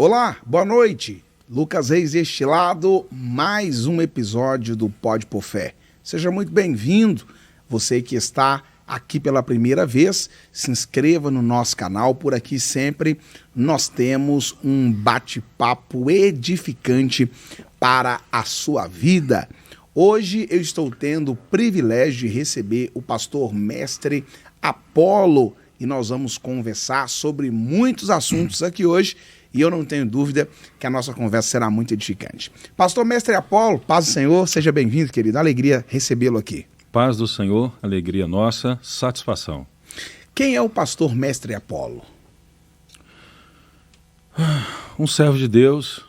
Olá, boa noite. Lucas Reis deste lado, mais um episódio do Pode Por Fé. Seja muito bem-vindo. Você que está aqui pela primeira vez, se inscreva no nosso canal. Por aqui sempre nós temos um bate-papo edificante para a sua vida. Hoje eu estou tendo o privilégio de receber o pastor mestre Apolo e nós vamos conversar sobre muitos assuntos aqui hoje e eu não tenho dúvida que a nossa conversa será muito edificante. Pastor mestre Apolo, paz do Senhor, seja bem-vindo, querido. Alegria recebê-lo aqui. Paz do Senhor, alegria nossa, satisfação. Quem é o pastor mestre Apolo? Um servo de Deus,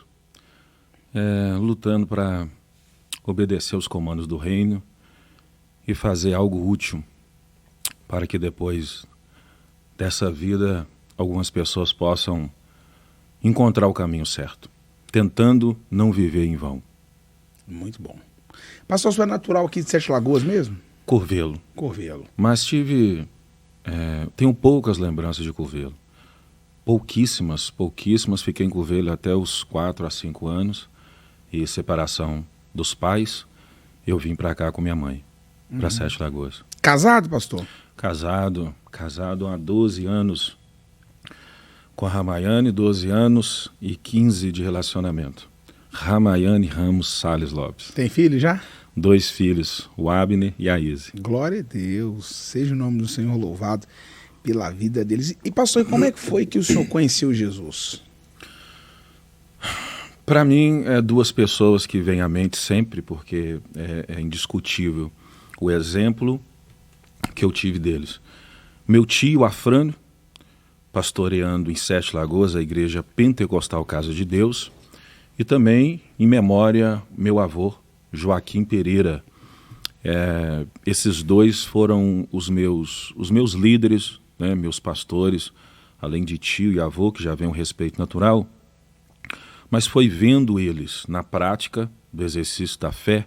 lutando para obedecer os comandos do reino e fazer algo útil para que depois dessa vida algumas pessoas possam encontrar o caminho certo, tentando não viver em vão. Muito bom. Pastor, você é natural aqui de Sete Lagoas mesmo? Curvelo. Curvelo. Mas tenho poucas lembranças de Curvelo. Pouquíssimas. Fiquei em Curvelo até os 4 a 5 anos e separação dos pais, eu vim para cá com minha mãe, para Sete Lagoas. Casado, pastor? Casado há 12 anos com a Ramayane, 12 anos e 15 de relacionamento. Ramayane Ramos Salles Lopes. Tem filho já? 2 filhos, o Abner e a Izzy. Glória a Deus, seja o nome do Senhor louvado pela vida deles. E pastor, como é que foi que o senhor conheceu Jesus? Para mim, 2 pessoas que vêm à mente sempre, porque é indiscutível o exemplo que eu tive deles. Meu tio Afrânio, pastoreando em Sete Lagoas, a igreja Pentecostal Casa de Deus, e também, em memória, meu avô, Joaquim Pereira. Esses 2 foram os meus líderes, né, meus pastores, além de tio e avô, que já vem um respeito natural. Mas foi vendo eles na prática do exercício da fé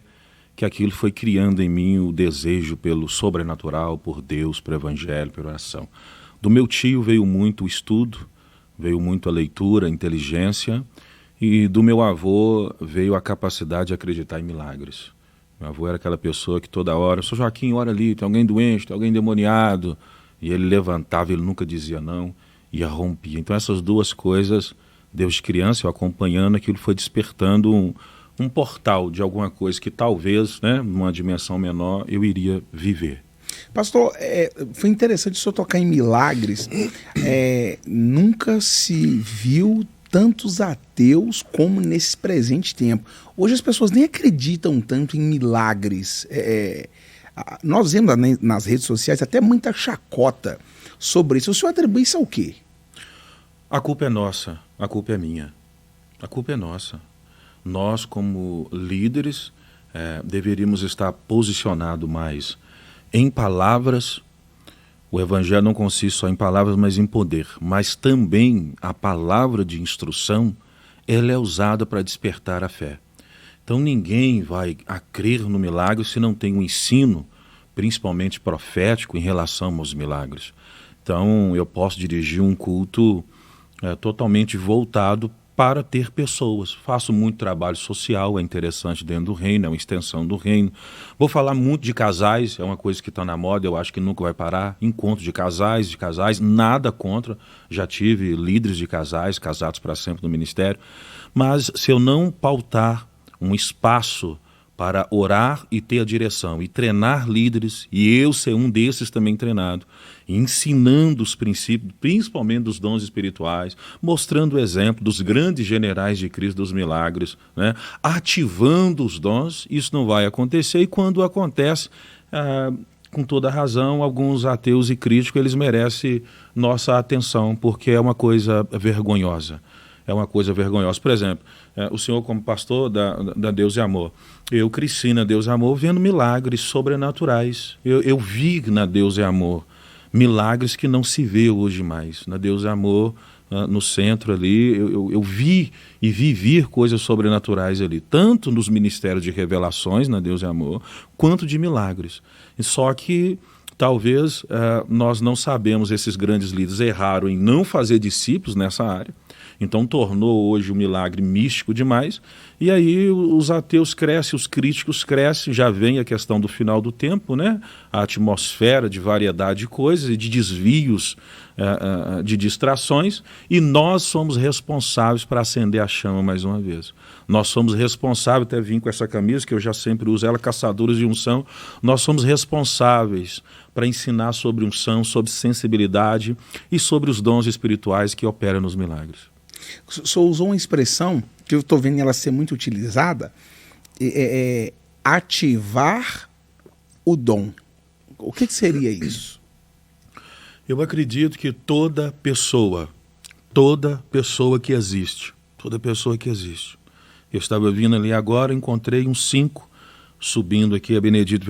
que aquilo foi criando em mim o desejo pelo sobrenatural, por Deus, pelo evangelho, pela oração. Do meu tio veio muito o estudo, veio muito a leitura, a inteligência, e do meu avô veio a capacidade de acreditar em milagres. Meu avô era aquela pessoa que toda hora, Sr. Joaquim, ora ali, tem alguém doente, tem alguém endemoniado, e ele levantava, ele nunca dizia não, e rompia. Então essas 2 coisas, Deus de criança, eu acompanhando, aquilo foi despertando um portal de alguma coisa que talvez, né, numa dimensão menor, eu iria viver. Pastor, foi interessante o senhor tocar em milagres. Nunca se viu tantos ateus como nesse presente tempo. Hoje as pessoas nem acreditam tanto em milagres. Nós vemos nas redes sociais até muita chacota sobre isso. O senhor atribui isso ao quê? A culpa é nossa, a culpa é minha. A culpa é nossa. Nós, como líderes, deveríamos estar posicionados mais em palavras. O evangelho não consiste só em palavras, mas em poder. Mas também a palavra de instrução, ela é usada para despertar a fé. Então ninguém vai a crer no milagre se não tem um ensino, principalmente profético, em relação aos milagres. Então eu posso dirigir um culto totalmente voltado para ter pessoas. Faço muito trabalho social, é interessante dentro do reino, é uma extensão do reino. Vou falar muito de casais, é uma coisa que está na moda, eu acho que nunca vai parar. Encontro de casais, nada contra. Já tive líderes de casais, casados para sempre no ministério. Mas se eu não pautar um espaço para orar e ter a direção, e treinar líderes, e eu ser um desses também treinado, ensinando os princípios, principalmente dos dons espirituais, mostrando o exemplo dos grandes generais de Cristo, dos milagres, né? Ativando os dons, isso não vai acontecer, e quando acontece, com toda razão, alguns ateus e críticos, eles merecem nossa atenção, porque é uma coisa vergonhosa. É uma coisa vergonhosa. Por exemplo, o senhor como pastor da Deus e Amor, eu cresci na Deus e Amor vendo milagres sobrenaturais. Eu vi na Deus e Amor milagres que não se vê hoje mais. Na Deus e Amor, no centro ali, eu vi e vivi coisas sobrenaturais ali, tanto nos ministérios de revelações, na Deus e Amor, quanto de milagres. Só que talvez nós não sabemos, esses grandes líderes erraram em não fazer discípulos nessa área, Então tornou hoje o milagre místico demais, e aí os ateus crescem, os críticos crescem, já vem a questão do final do tempo, né? A atmosfera de variedade de coisas e de desvios, de distrações, e nós somos responsáveis para acender a chama mais uma vez. Nós somos responsáveis, até vim com essa camisa, que eu já sempre uso ela, caçadores de unção, nós somos responsáveis para ensinar sobre unção, sobre sensibilidade e sobre os dons espirituais que operam nos milagres. O senhor usou uma expressão que eu estou vendo ela ser muito utilizada, ativar o dom. O que seria isso? Eu acredito que toda pessoa que existe, eu estava vindo ali agora, encontrei uns 5 subindo aqui a Benedito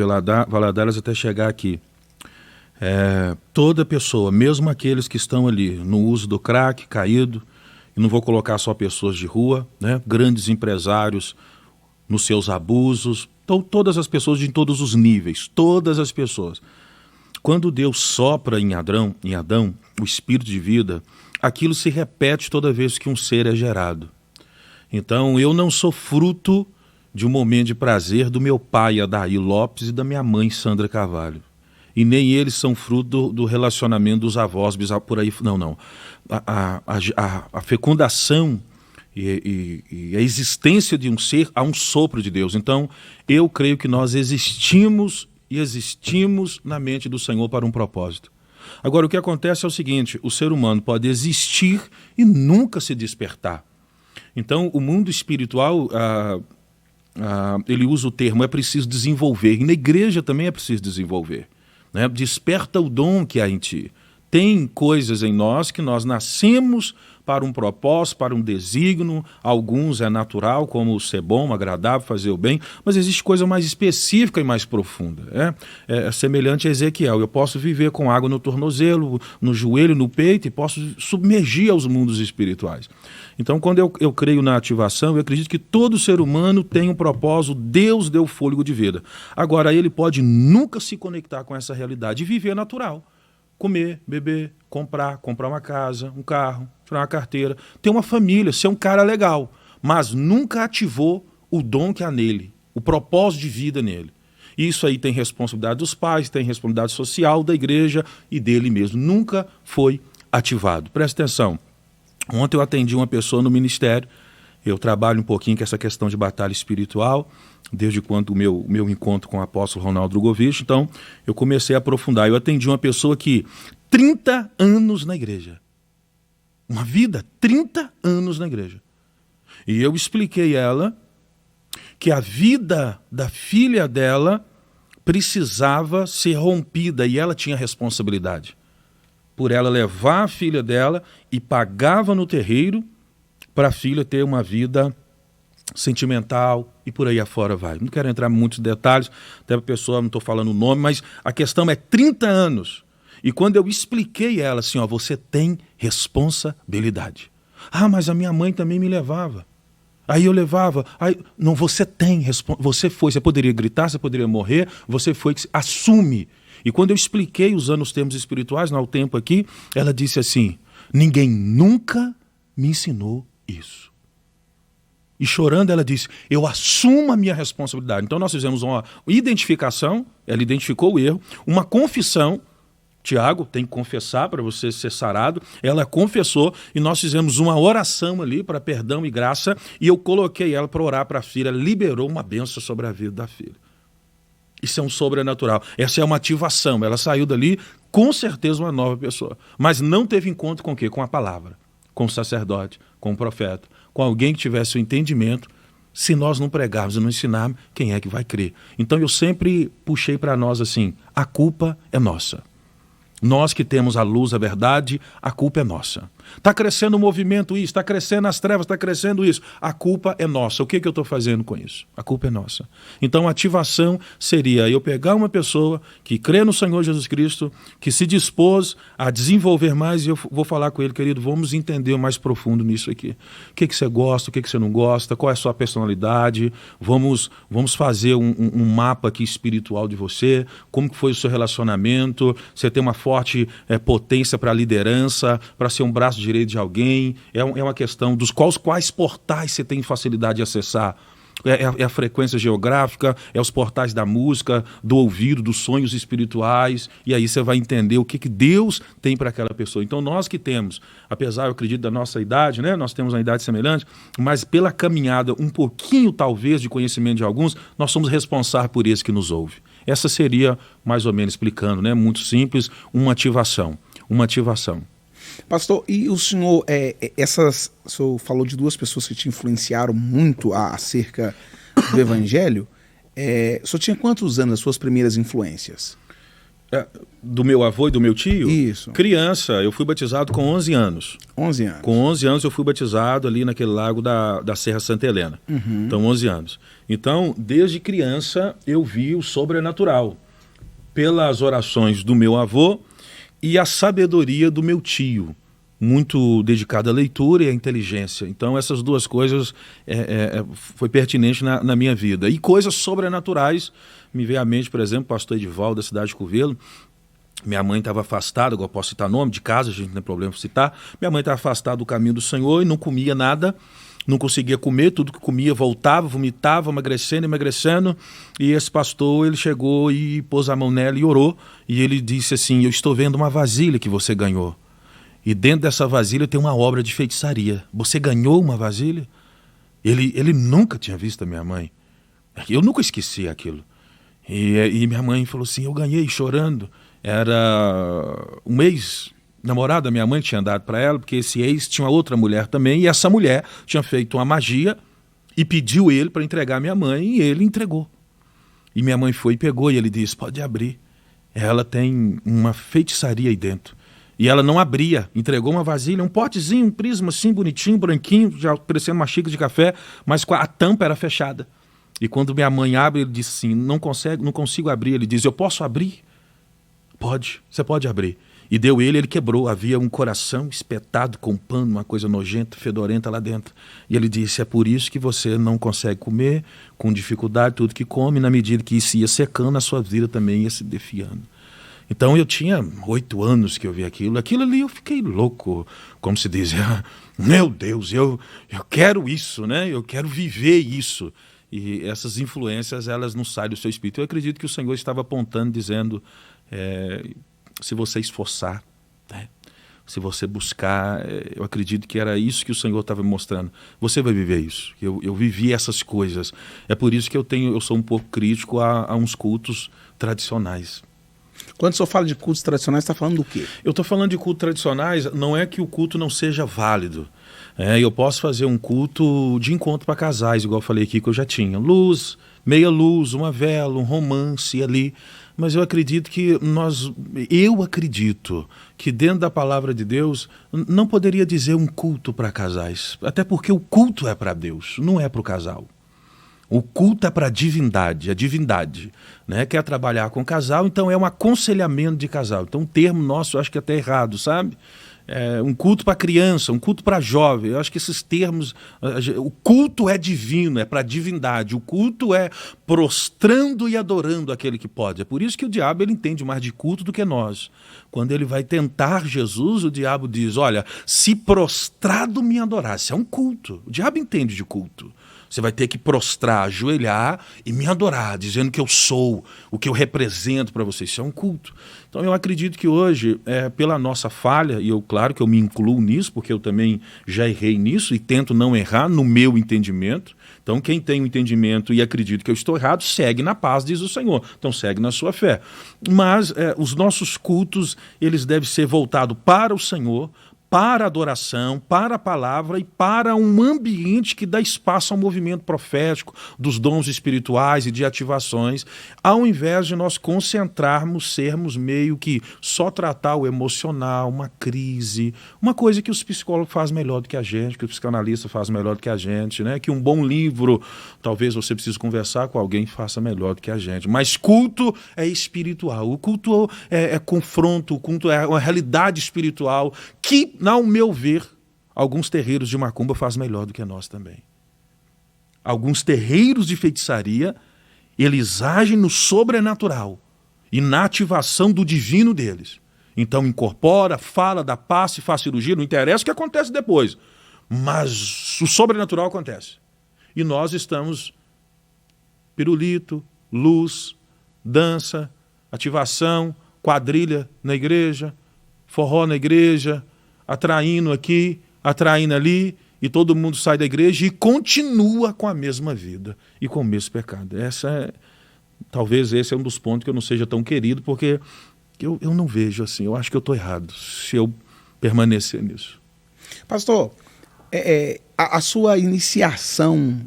Valadares até chegar aqui. Toda pessoa, mesmo aqueles que estão ali no uso do crack, caído, e não vou colocar só pessoas de rua, né? Grandes empresários nos seus abusos, então todas as pessoas de todos os níveis, todas as pessoas. Quando Deus sopra em Adão o espírito de vida, aquilo se repete toda vez que um ser é gerado. Então eu não sou fruto de um momento de prazer do meu pai Adair Lopes e da minha mãe Sandra Carvalho. E nem eles são fruto do relacionamento dos avós, por aí, não. A fecundação e a existência de um ser, há um sopro de Deus. Então, eu creio que nós existimos na mente do Senhor para um propósito. Agora, o que acontece é o seguinte, o ser humano pode existir e nunca se despertar. Então, o mundo espiritual, ele usa o termo, é preciso desenvolver. E na igreja também é preciso desenvolver. Né? Desperta o dom que há em ti. Tem coisas em nós que nós nascemos para um propósito, para um desígnio. Alguns é natural, como ser bom, agradável, fazer o bem, mas existe coisa mais específica e mais profunda. É semelhante a Ezequiel. Eu posso viver com água no tornozelo, no joelho, no peito, e posso submergir aos mundos espirituais. Então, quando eu creio na ativação, eu acredito que todo ser humano tem um propósito, Deus deu fôlego de vida. Agora, ele pode nunca se conectar com essa realidade e viver natural. Comer, beber, comprar uma casa, um carro, tirar uma carteira, ter uma família, ser um cara legal, mas nunca ativou o dom que há nele, o propósito de vida nele. Isso aí tem responsabilidade dos pais, tem responsabilidade social da igreja e dele mesmo. Nunca foi ativado. Presta atenção. Ontem eu atendi uma pessoa no ministério, eu trabalho um pouquinho com essa questão de batalha espiritual, desde quando o meu encontro com o apóstolo Ronaldo Drogovic, então eu comecei a aprofundar. Eu atendi uma pessoa que 30 anos na igreja, uma vida, 30 anos na igreja. E eu expliquei a ela que a vida da filha dela precisava ser rompida e ela tinha responsabilidade por ela levar a filha dela e pagava no terreiro para a filha ter uma vida sentimental e por aí afora vai. Não quero entrar em muitos detalhes, até a pessoa, não estou falando o nome, mas a questão é 30 anos. E quando eu expliquei a ela assim, você tem responsabilidade. Mas a minha mãe também me levava. Aí eu levava. Não, você tem responsabilidade. Você poderia gritar, você poderia morrer, você foi, assume. E quando eu expliquei usando os termos espirituais, não há o tempo aqui, ela disse assim, ninguém nunca me ensinou isso. E chorando ela disse, eu assumo a minha responsabilidade. Então nós fizemos uma identificação, ela identificou o erro, uma confissão, Tiago tem que confessar para você ser sarado, ela confessou e nós fizemos uma oração ali para perdão e graça e eu coloquei ela para orar para a filha, liberou uma bênção sobre a vida da filha. Isso é um sobrenatural, essa é uma ativação, ela saiu dali com certeza uma nova pessoa, mas não teve encontro com o quê? Com a palavra, com o sacerdote, com o profeta, com alguém que tivesse o entendimento. Se nós não pregarmos e não ensinarmos, quem é que vai crer? Então eu sempre puxei para nós assim, a culpa é nossa. Nós que temos a luz, a verdade, a culpa é nossa. Está crescendo o movimento isso, está crescendo as trevas, está crescendo isso. A culpa é nossa. O que eu estou fazendo com isso? A culpa é nossa. Então a ativação seria eu pegar uma pessoa que crê no Senhor Jesus Cristo, que se dispôs a desenvolver mais e eu vou falar com ele, querido, vamos entender mais profundo nisso aqui. O que você gosta, o que você não gosta, qual é a sua personalidade, vamos fazer um mapa aqui espiritual de você, como que foi o seu relacionamento, você tem uma forte potência para a liderança, para ser um braço braço direito de alguém, é uma questão dos quais portais você tem facilidade de acessar. É a frequência geográfica, é os portais da música, do ouvido, dos sonhos espirituais, e aí você vai entender o que Deus tem para aquela pessoa. Então nós que temos, apesar, eu acredito, da nossa idade, né, nós temos uma idade semelhante, mas pela caminhada um pouquinho talvez de conhecimento de alguns, nós somos responsáveis por esse que nos ouve. Essa seria, mais ou menos explicando, né, muito simples, uma ativação. Pastor, e o senhor, o senhor falou de duas pessoas que te influenciaram muito acerca do evangelho. O senhor tinha quantos anos as suas primeiras influências? Do meu avô e do meu tio? Isso. Criança, eu fui batizado com 11 anos. 11 anos. Com 11 anos eu fui batizado ali naquele lago da Serra Santa Helena. Uhum. Então, 11 anos. Então, desde criança, eu vi o sobrenatural. Pelas orações do meu avô e a sabedoria do meu tio, muito dedicado à leitura e à inteligência. Então essas duas coisas foi pertinente na minha vida. E coisas sobrenaturais, me veio à mente, por exemplo, o pastor Edivaldo da cidade de Covelo. Minha mãe estava afastada, agora posso citar nome de casa, a gente não tem problema em citar. Minha mãe estava afastada do caminho do Senhor e não comia nada, não conseguia comer, tudo que comia voltava, vomitava, emagrecendo. E esse pastor, ele chegou e pôs a mão nela e orou. E ele disse assim: eu estou vendo uma vasilha que você ganhou. E dentro dessa vasilha tem uma obra de feitiçaria. Você ganhou uma vasilha? Ele nunca tinha visto a minha mãe. Eu nunca esqueci aquilo. E minha mãe falou assim: eu ganhei, chorando. Era um ex-namorado da minha mãe que tinha dado para ela, porque esse ex tinha outra mulher também, e essa mulher tinha feito uma magia e pediu ele para entregar a minha mãe, e ele entregou. E minha mãe foi e pegou, e ele disse: pode abrir. Ela tem uma feitiçaria aí dentro. E ela não abria, entregou uma vasilha, um potezinho, um prisma assim, bonitinho, branquinho, já parecendo uma xícara de café, mas a tampa era fechada. E quando minha mãe abre, ele disse assim: não consigo abrir. Ele diz: eu posso abrir? Pode, você pode abrir. E deu ele quebrou. Havia um coração espetado com pano, uma coisa nojenta, fedorenta lá dentro. E ele disse: é por isso que você não consegue comer, com dificuldade, tudo que come, na medida que isso ia secando, a sua vida também ia se defiando. Então eu tinha 8 anos que eu vi aquilo. Aquilo ali eu fiquei louco, como se diz: meu Deus, eu quero isso, né? Eu quero viver isso. E essas influências, elas não saem do seu espírito. Eu acredito que o Senhor estava apontando, dizendo: se você esforçar, né? Se você buscar, eu acredito que era isso que o Senhor estava me mostrando. Você vai viver isso. Eu vivi essas coisas. É por isso que eu sou um pouco crítico a uns cultos tradicionais. Quando o senhor fala de cultos tradicionais, está falando do quê? Eu estou falando de cultos tradicionais, não é que o culto não seja válido. Eu posso fazer um culto de encontro para casais, igual eu falei aqui que eu já tinha. Luz, meia luz, uma vela, um romance ali. Mas eu acredito que dentro da palavra de Deus não poderia dizer um culto para casais. Até porque o culto é para Deus, não é para o casal. O culto é para a divindade, né? Quer trabalhar com casal, então é um aconselhamento de casal. Então o termo nosso eu acho que é até errado, sabe? Um culto para criança, um culto para jovem. Eu acho que esses termos... O culto é divino, é para a divindade. O culto é prostrando e adorando aquele que pode. É por isso que o diabo ele entende mais de culto do que nós. Quando ele vai tentar Jesus, o diabo diz: olha, se prostrado me adorasse. É um culto. O diabo entende de culto. Você vai ter que prostrar, ajoelhar e me adorar, dizendo que eu sou, o que eu represento para você. Isso é um culto. Então eu acredito que hoje, pela nossa falha, e claro que eu me incluo nisso, porque eu também já errei nisso e tento não errar no meu entendimento. Então quem tem o entendimento e acredita que eu estou errado, segue na paz, diz o Senhor. Então segue na sua fé. Mas os nossos cultos, eles devem ser voltados para o Senhor, para a adoração, para a palavra e para um ambiente que dá espaço ao movimento profético, dos dons espirituais e de ativações, ao invés de nós concentrarmos, sermos meio que só tratar o emocional, uma crise, uma coisa que os psicólogos fazem melhor do que a gente, que o psicanalista faz melhor do que a gente, né? Que um bom livro, talvez você precise conversar com alguém, faça melhor do que a gente. Mas culto é espiritual, o culto é confronto, o culto é uma realidade espiritual que, ao meu ver, alguns terreiros de macumba fazem melhor do que nós também. Alguns terreiros de feitiçaria, eles agem no sobrenatural e na ativação do divino deles. Então incorpora, fala, dá passe, faz cirurgia, não interessa o que acontece depois. Mas o sobrenatural acontece. E nós estamos pirulito, luz, dança, ativação, quadrilha na igreja, forró na igreja, atraindo aqui, atraindo ali, e todo mundo sai da igreja e continua com a mesma vida e com o mesmo pecado. Talvez esse é um dos pontos que eu não seja tão querido, porque eu não vejo assim, eu acho que eu estou errado se eu permanecer nisso. Pastor, a sua iniciação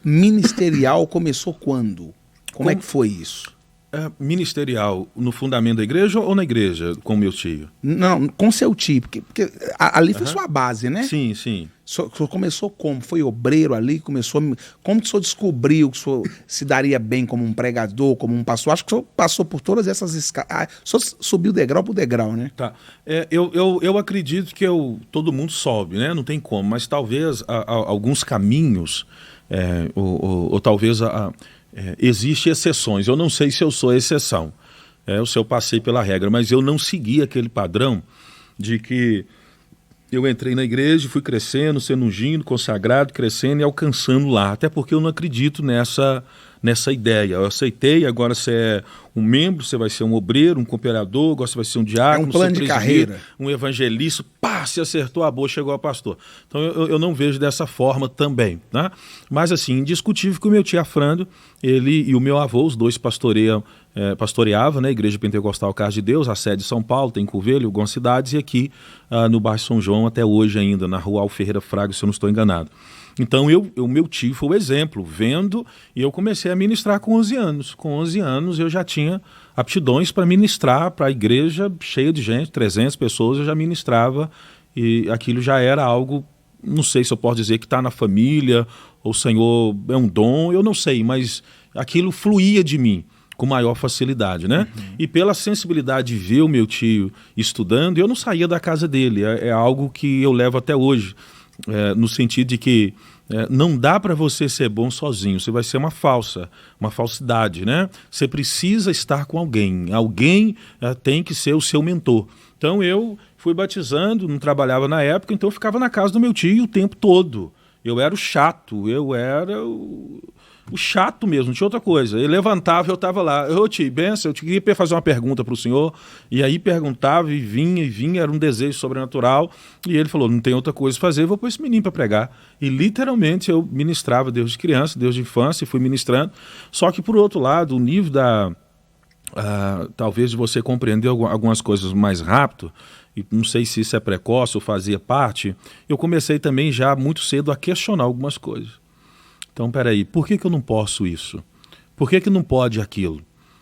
ministerial começou quando? Como é que foi isso? Ministerial no fundamento da igreja ou na igreja com meu tio? Não, com seu tio, porque ali foi sua base, né? Sim, sim. O senhor começou como? Foi obreiro ali? Como que o senhor descobriu que o senhor se daria bem como um pregador, como um pastor? Acho que o senhor passou por todas essas escalas. O senhor subiu degrau por degrau, né? Tá. Eu acredito que todo mundo sobe, né? Não tem como, mas talvez alguns caminhos, ou talvez existem exceções. Eu não sei se eu sou a exceção, ou se eu passei pela regra, mas eu não segui aquele padrão de que eu entrei na igreja e fui crescendo, sendo ungido, consagrado, crescendo e alcançando lá. Até porque eu não acredito nessa ideia. Eu aceitei, agora você é um membro, você vai ser um obreiro, um cooperador, agora você vai ser um diácono, um plano de carreira, um evangelista, se acertou a boa, chegou a pastor. Então eu não vejo dessa forma também, né? Mas assim, indiscutível que o meu tio Afrando, ele e o meu avô, os dois pastoreavam, né, a Igreja Pentecostal Casa de Deus, a sede de São Paulo, tem Covelho, algumas cidades, e aqui no bairro São João até hoje ainda, na rua Alferreira Fraga, se eu não estou enganado. Então o meu tio foi o exemplo, vendo, e eu comecei a ministrar com 11 anos. Com 11 anos eu já tinha aptidões para ministrar para a igreja cheia de gente, 300 pessoas, eu já ministrava, e aquilo já era algo, não sei se eu posso dizer que está na família, ou o Senhor é um dom, eu não sei, mas aquilo fluía de mim com maior facilidade, né? Uhum. E pela sensibilidade de ver o meu tio estudando, eu não saía da casa dele, é algo que eu levo até hoje. No sentido de que não dá para você ser bom sozinho, você vai ser uma falsidade, né? Você precisa estar com alguém tem que ser o seu mentor. Então eu fui batizando, não trabalhava na época, então eu ficava na casa do meu tio o tempo todo. Eu era o chato, eu era o chato mesmo, não tinha outra coisa. Ele levantava, eu estava lá. Ô tio, benção, eu queria fazer uma pergunta para o senhor. E aí perguntava e vinha, era um desejo sobrenatural. E ele falou, não tem outra coisa a fazer, vou pôr esse menino para pregar. E literalmente eu ministrava Deus de criança, Deus de infância, e fui ministrando. Só que por outro lado, o nível talvez de você compreender algumas coisas mais rápido, e não sei se isso é precoce ou fazia parte, eu comecei também já muito cedo a questionar algumas coisas. Então, peraí, por que eu não posso isso? Por que não pode aquilo?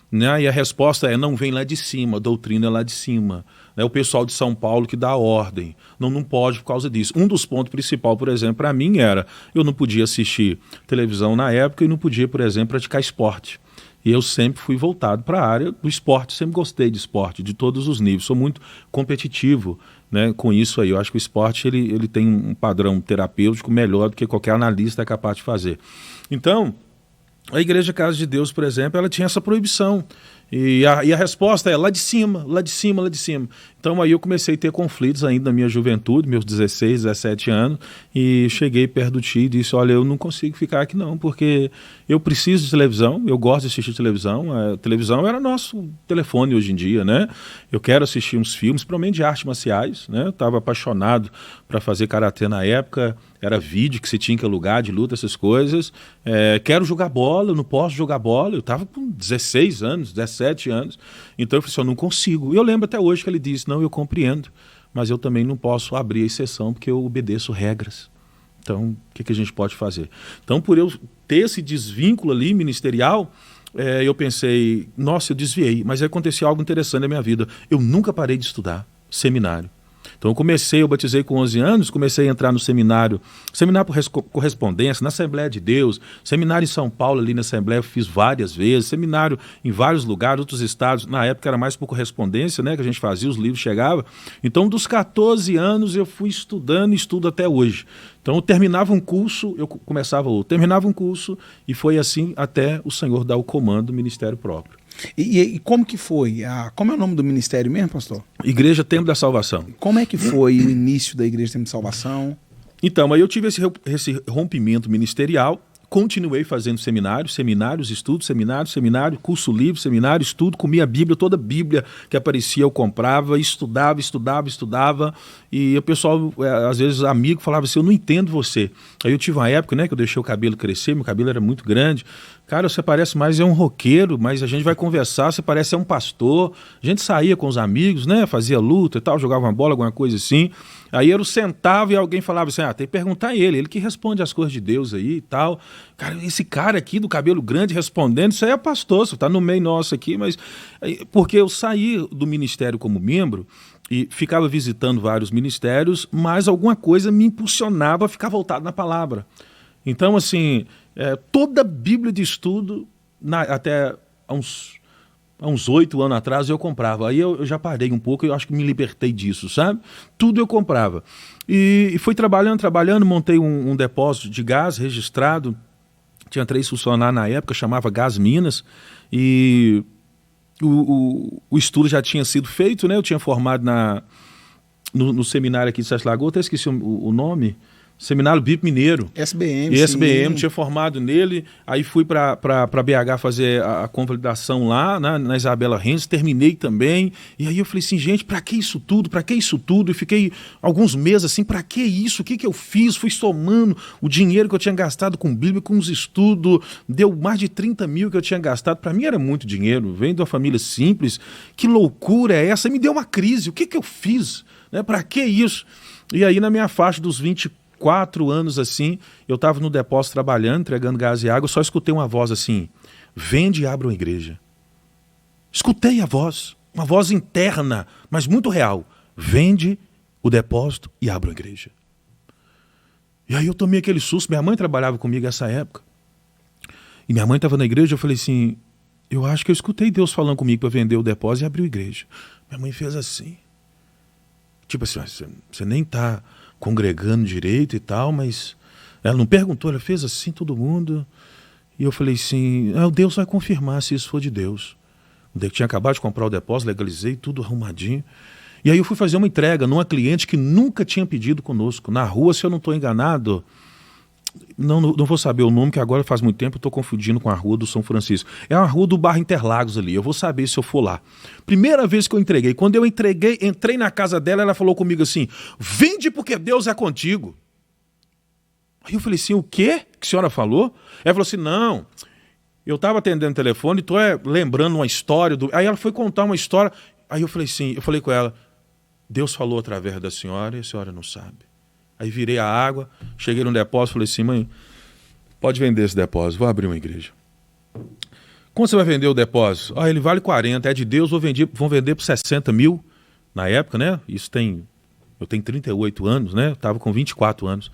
Né? E a resposta é, não vem lá de cima, a doutrina é lá de cima. É o pessoal de São Paulo que dá a ordem. Não pode por causa disso. Um dos pontos principais, por exemplo, para mim era, eu não podia assistir televisão na época e não podia, por exemplo, praticar esporte. E eu sempre fui voltado para a área do esporte, sempre gostei de esporte, de todos os níveis, sou muito competitivo, né, com isso aí. Eu acho que o esporte ele tem um padrão terapêutico melhor do que qualquer analista é capaz de fazer. Então, a Igreja Casa de Deus, por exemplo, ela tinha essa proibição. E a resposta é lá de cima, lá de cima, lá de cima. Então aí eu comecei a ter conflitos ainda na minha juventude, meus 16, 17 anos, e cheguei perto do tio e disse, olha, eu não consigo ficar aqui não, porque eu preciso de televisão, eu gosto de assistir televisão, a televisão era nosso telefone hoje em dia, né? Eu quero assistir uns filmes, principalmente de artes marciais, né? Eu estava apaixonado para fazer karatê na época, era vídeo que você tinha que alugar de luta, essas coisas. Quero jogar bola, eu não posso jogar bola, eu estava com 16 anos, 17 anos, então eu falei assim, eu não consigo. E eu lembro até hoje que ele disse, não, eu compreendo, mas eu também não posso abrir a exceção porque eu obedeço regras. Então, o que a gente pode fazer? Então, por eu ter esse desvínculo ali ministerial, eu pensei, nossa, eu desviei, mas aí aconteceu algo interessante na minha vida. Eu nunca parei de estudar seminário. Então eu batizei com 11 anos, comecei a entrar no seminário por correspondência, na Assembleia de Deus, seminário em São Paulo, ali na Assembleia eu fiz várias vezes, seminário em vários lugares, outros estados, na época era mais por correspondência, né, que a gente fazia, os livros chegavam. Então dos 14 anos eu fui estudando e estudo até hoje. Então eu terminava um curso, eu começava outro, terminava um curso, e foi assim até o Senhor dar o comando do ministério próprio. E como que foi? Como é o nome do ministério mesmo, pastor? Igreja Tempo da Salvação. Como é que foi o início da Igreja Tempo da Salvação? Então, aí eu tive esse rompimento ministerial, continuei fazendo seminários, seminário, curso livre, seminário, estudo, comia a Bíblia, toda a Bíblia que aparecia eu comprava, estudava, e o pessoal, às vezes, amigo, falava assim, eu não entendo você. Aí eu tive uma época, né, que eu deixei o cabelo crescer, meu cabelo era muito grande. Cara, você parece mais um roqueiro, mas a gente vai conversar, você parece um pastor. A gente saía com os amigos, né, fazia luta e tal, jogava uma bola, alguma coisa assim. Aí eu sentava e alguém falava assim, tem que perguntar a ele que responde as coisas de Deus aí e tal. Cara, esse cara aqui do cabelo grande respondendo, isso aí é pastor, você tá no meio nosso aqui, mas... Porque eu saí do ministério como membro e ficava visitando vários ministérios, mas alguma coisa me impulsionava a ficar voltado na palavra. Então, assim, toda a Bíblia de estudo, até há uns 8 anos atrás eu comprava. Aí eu já parei um pouco, eu acho que me libertei disso, sabe? Tudo eu comprava. E fui trabalhando, montei um depósito de gás registrado. Tinha 3 funcionários na época, chamava Gás Minas. E o estudo já tinha sido feito, né? Eu tinha formado no seminário aqui de Sete Lagoas, até esqueci o nome. Seminário Bíblico Mineiro. SBM, SBM, tinha formado nele, aí fui para BH fazer a convalidação lá, na Isabela Renz, terminei também, e aí eu falei assim, gente, para que isso tudo? E fiquei alguns meses assim, para que isso? O que eu fiz? Fui somando o dinheiro que eu tinha gastado com Bíblia, com os estudos, deu mais de 30 mil que eu tinha gastado, para mim era muito dinheiro, venho de uma família simples, que loucura é essa? Me deu uma crise, o que eu fiz? Né? Para que isso? E aí na minha faixa dos 24 anos assim, eu estava no depósito trabalhando, entregando gás e água, eu só escutei uma voz assim, vende e abra uma igreja. Escutei a voz, uma voz interna, mas muito real, vende o depósito e abra uma igreja. E aí eu tomei aquele susto, minha mãe trabalhava comigo nessa época, e minha mãe estava na igreja, eu falei assim, eu acho que eu escutei Deus falando comigo para vender o depósito e abrir a igreja. Minha mãe fez assim, tipo assim, você nem está congregando direito e tal, mas ela não perguntou, ela fez assim todo mundo, e eu falei assim, Deus vai confirmar se isso for de Deus. Eu tinha acabado de comprar o depósito, legalizei, tudo arrumadinho, e aí eu fui fazer uma entrega numa cliente que nunca tinha pedido conosco, na rua, se eu não estou enganado, não vou saber o nome, que agora faz muito tempo eu estou confundindo com a rua do São Francisco, é a rua do Barra Interlagos ali, eu vou saber se eu for lá. Primeira vez que eu entreguei, quando eu entrei na casa dela, ela falou comigo assim, vende porque Deus é contigo. Aí eu falei assim, o quê que a senhora falou? Ela falou assim, não, eu estava atendendo o telefone e estou lembrando uma história, aí ela foi contar uma história, aí eu falei com ela, Deus falou através da senhora e a senhora não sabe. Aí virei a água, cheguei no depósito, falei assim, mãe, pode vender esse depósito, vou abrir uma igreja. Como você vai vender o depósito? Ele vale 40, é de Deus, vão vender por 60 mil, na época, né? Eu tenho 38 anos, né? Eu estava com 24 anos.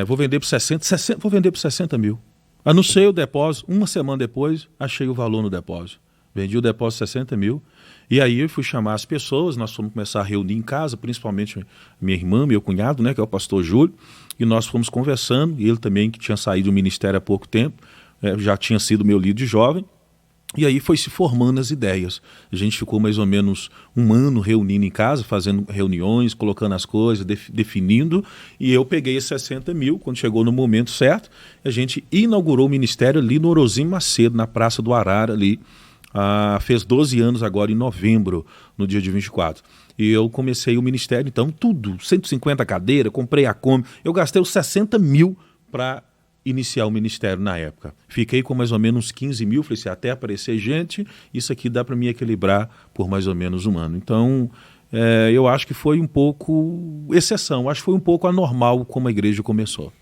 Vou vender por 60 mil. Anunciei o depósito, uma semana depois, achei o valor no depósito. Vendi o depósito 60 mil. E aí eu fui chamar as pessoas, nós fomos começar a reunir em casa, principalmente minha irmã, meu cunhado, né, que é o pastor Júlio, e nós fomos conversando, e ele também, que tinha saído do ministério há pouco tempo, já tinha sido meu líder de jovem, e aí foi se formando as ideias. A gente ficou mais ou menos um ano reunindo em casa, fazendo reuniões, colocando as coisas, definindo, e eu peguei esses 60 mil, quando chegou no momento certo, a gente inaugurou o ministério ali no Orozim Macedo, na Praça do Arara ali, fez 12 anos agora em novembro, no dia de 24. E eu comecei o ministério, então, tudo, 150 cadeiras, comprei a Kombi, eu gastei os 60 mil para iniciar o ministério na época. Fiquei com mais ou menos 15 mil, falei assim, até aparecer gente, isso aqui dá para me equilibrar por mais ou menos um ano. Então, eu acho que foi um pouco exceção, acho que foi um pouco anormal como a igreja começou.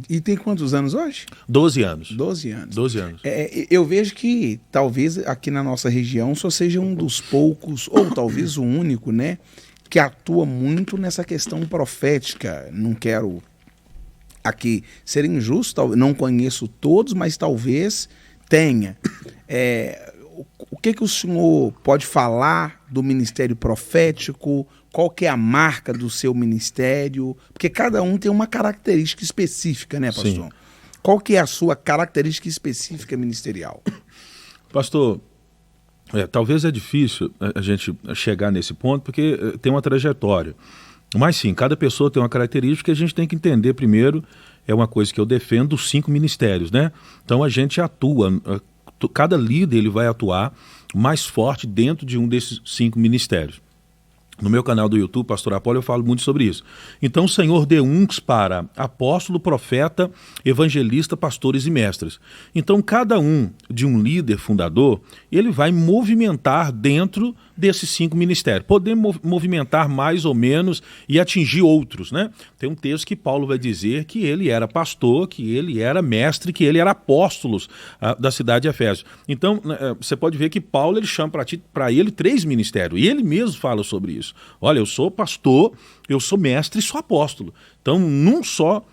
E tem quantos anos hoje? 12 anos. 12 anos. 12 anos. Eu vejo que talvez aqui na nossa região só seja um dos poucos, ou talvez o único, né, que atua muito nessa questão profética. Não quero aqui ser injusto, não conheço todos, mas talvez tenha. O que o senhor pode falar do ministério profético? qual que é a marca do seu ministério? Porque cada um tem uma característica específica, né, pastor? Sim. Qual que é a sua característica específica ministerial? Pastor, talvez é difícil a gente chegar nesse ponto, porque tem uma trajetória. Mas sim, cada pessoa tem uma característica que a gente tem que entender primeiro. É uma coisa que eu defendo, os 5 ministérios, né? Então a gente atua, cada líder ele vai atuar mais forte dentro de um desses 5 ministérios. No meu canal do YouTube, Pastor Apolo, eu falo muito sobre isso. Então o Senhor deu uns para apóstolo, profeta, evangelista, pastores e mestres. Então cada um de um líder fundador, ele vai movimentar dentro desses 5 ministérios. Podemos movimentar mais ou menos e atingir outros, né? Tem um texto que Paulo vai dizer que ele era pastor, que ele era mestre, que ele era apóstolo da cidade de Efésios. Então você pode ver que Paulo ele chama para ele 3 ministérios. E ele mesmo fala sobre isso. Olha, eu sou pastor, eu sou mestre e sou apóstolo. Então, num só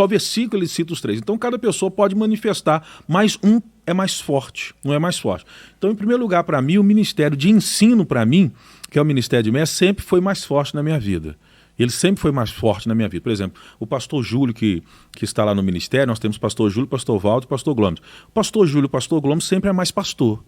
versículo ele cita os 3. Então, cada pessoa pode manifestar, mas um é mais forte, um é mais forte. Então, em primeiro lugar, para mim, o ministério de ensino, para mim, que é o ministério de mestre, sempre foi mais forte na minha vida. Ele sempre foi mais forte na minha vida. Por exemplo, o pastor Júlio, que está lá no ministério, nós temos o pastor Júlio, o pastor Valdo e o pastor Glomes. O pastor Júlio e o pastor Glomes sempre é mais pastor.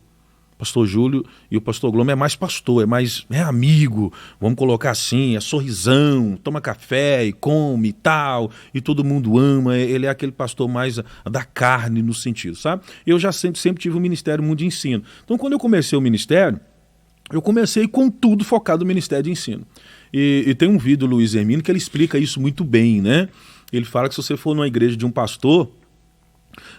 Pastor Júlio e o pastor Glomer é mais pastor, é amigo, vamos colocar assim, é sorrisão, toma café e come e tal, e todo mundo ama, ele é aquele pastor mais da carne no sentido, sabe? Eu já sempre tive um ministério muito de ensino. Então quando eu comecei o ministério, eu comecei com tudo focado no ministério de ensino. E tem um vídeo do Luiz Hermínio que ele explica isso muito bem, né? Ele fala que se você for numa igreja de um pastor,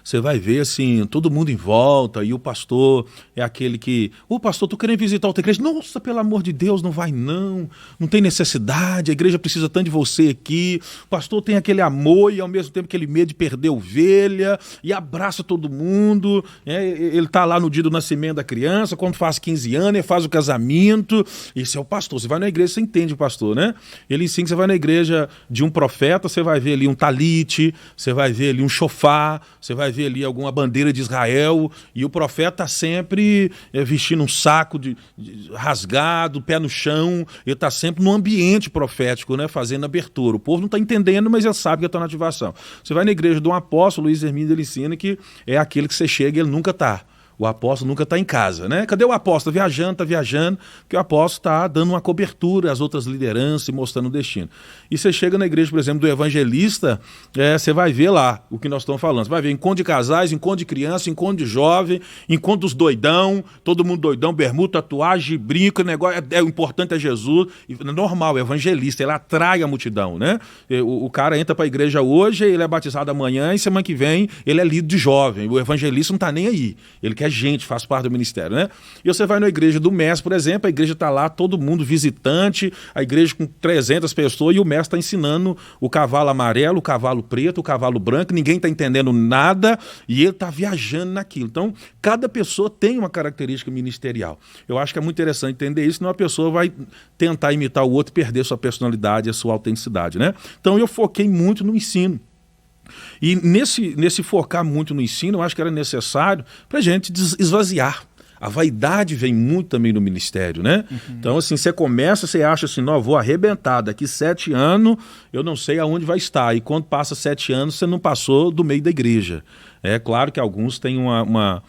você vai ver assim, todo mundo em volta, e o pastor é aquele que... Ô pastor, tô querendo visitar outra igreja. Nossa, pelo amor de Deus, não vai não tem necessidade, a igreja precisa tanto de você aqui. O pastor tem aquele amor e ao mesmo tempo aquele medo de perder ovelha, e abraça todo mundo. Ele tá lá no dia do nascimento da criança, quando faz 15 anos, ele faz o casamento. Esse é o pastor. Você vai na igreja, você entende o pastor, né? Ele ensina que você vai na igreja de um profeta, você vai ver ali um talite, você vai ver ali um chofar, você vai ver ali alguma bandeira de Israel, e o profeta está sempre vestindo um saco rasgado, pé no chão, ele está sempre no ambiente profético, né, fazendo abertura. O povo não está entendendo, mas ele sabe que está na ativação. Você vai na igreja de um apóstolo, Luiz Hermínio, ele ensina que é aquele que você chega e ele nunca está. O apóstolo nunca está em casa, né? Cadê o apóstolo? Está viajando, porque o apóstolo está dando uma cobertura às outras lideranças e mostrando o destino. E você chega na igreja, por exemplo, do evangelista, você vai ver lá o que nós estamos falando. Você vai ver encontro de casais, encontro de criança, encontro de jovem, encontro dos doidão, todo mundo doidão, bermuda, tatuagem, brinco, negócio, o importante é Jesus. É normal, o evangelista, ele atrai a multidão, né? O cara entra para a igreja hoje, ele é batizado amanhã e semana que vem ele é líder de jovem. O evangelista não está nem aí. Ele quer gente, faz parte do ministério, né? E você vai na igreja do mestre, por exemplo, a igreja está lá, todo mundo visitante, a igreja com 300 pessoas, e o mestre está ensinando o cavalo amarelo, o cavalo preto, o cavalo branco, ninguém está entendendo nada, e ele está viajando naquilo. Então, cada pessoa tem uma característica ministerial. Eu acho que é muito interessante entender isso, senão a pessoa vai tentar imitar o outro e perder sua personalidade, a sua autenticidade, né? Então, eu foquei muito no ensino. E nesse focar muito no ensino, eu acho que era necessário para a gente esvaziar. A vaidade vem muito também no ministério, né? Uhum. Então, assim, você começa, você acha assim, não, vou arrebentar, daqui 7 anos eu não sei aonde vai estar. E quando passa 7 anos, você não passou do meio da igreja. É claro que alguns têm uma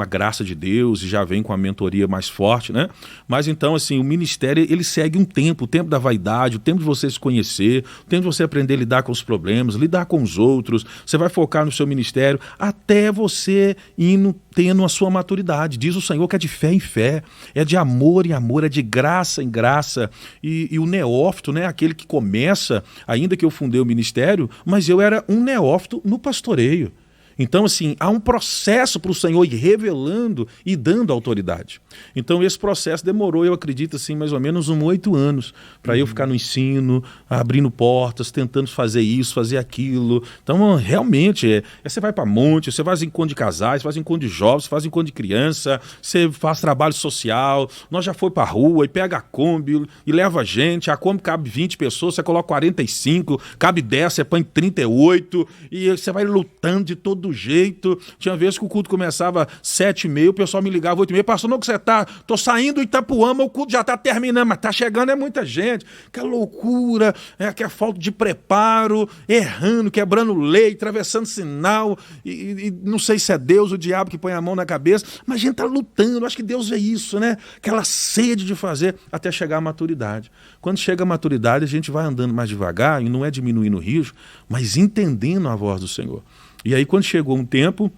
graça de Deus e já vem com a mentoria mais forte, né? Mas então, assim, o ministério, ele segue um tempo, o tempo da vaidade, o tempo de você se conhecer, o tempo de você aprender a lidar com os problemas, lidar com os outros. Você vai focar no seu ministério até você ir tendo a sua maturidade. Diz o Senhor que é de fé em fé, é de amor em amor, é de graça em graça. E o neófito, né? Aquele que começa, ainda que eu fundei o ministério, mas eu era um neófito no pastoreio. Então, assim, há um processo para o Senhor ir revelando e dando autoridade. Então, esse processo demorou, eu acredito, assim, mais ou menos 8 anos, para eu ficar no ensino, abrindo portas, tentando fazer isso, fazer aquilo. Então, realmente, você vai para monte, você faz encontro de casais, faz encontro de jovens, faz encontro de criança, você faz trabalho social, nós já foi para a rua e pega a Kombi e leva a gente, a Kombi cabe 20 pessoas, você coloca 45, cabe 10, você põe 38, e você vai lutando de todo do jeito. Tinha vezes que o culto começava 7h30, o pessoal me ligava 8h30, pastor, não que você tá? Tô saindo do Itapuama, o culto já tá terminando, mas tá chegando muita gente. Que loucura, que é falta de preparo, errando, quebrando lei, atravessando sinal, e não sei se é Deus, o diabo que põe a mão na cabeça, mas a gente tá lutando, acho que Deus é isso, né? Aquela sede de fazer até chegar à maturidade. Quando chega a maturidade, a gente vai andando mais devagar, e não é diminuindo o risco, mas entendendo a voz do Senhor. E aí, quando chegou um tempo,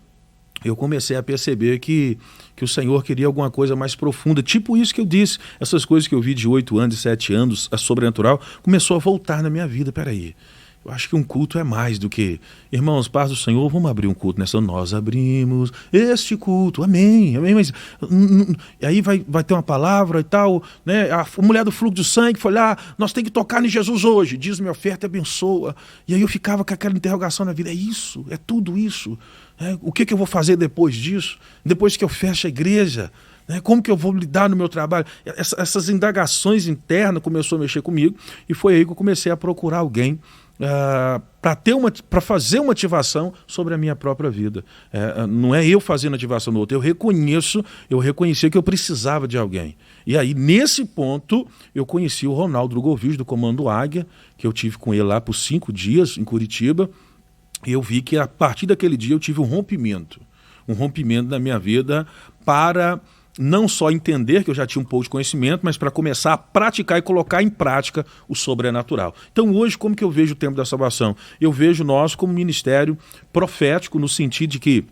eu comecei a perceber que o Senhor queria alguma coisa mais profunda, tipo isso que eu disse, essas coisas que eu vi de 8 anos, de 7 anos, a sobrenatural, começou a voltar na minha vida. Peraí, eu acho que um culto é mais do que... Irmãos, paz do Senhor, vamos abrir um culto nessa. Nós abrimos este culto, amém, amém. Mas aí vai ter uma palavra e tal, né? A mulher do fluxo de sangue foi lá, nós temos que tocar em Jesus hoje, diz minha oferta e abençoa. E aí eu ficava com aquela interrogação na vida, é isso, é tudo isso. O que eu vou fazer depois disso? Depois que eu fecho a igreja? Como que eu vou lidar no meu trabalho? Essas indagações internas começou a mexer comigo, e foi aí que eu comecei a procurar alguém para fazer uma ativação sobre a minha própria vida. Não é eu fazendo ativação no outro, eu reconheci que eu precisava de alguém. E aí, nesse ponto, eu conheci o Ronaldo Drogovic, do Comando Águia, que eu tive com ele lá por 5 dias em Curitiba, e eu vi que a partir daquele dia eu tive um rompimento na minha vida para não só entender que eu já tinha um pouco de conhecimento, mas para começar a praticar e colocar em prática o sobrenatural. Então hoje, como que eu vejo o tempo da salvação? Eu vejo nós como ministério profético, no sentido de que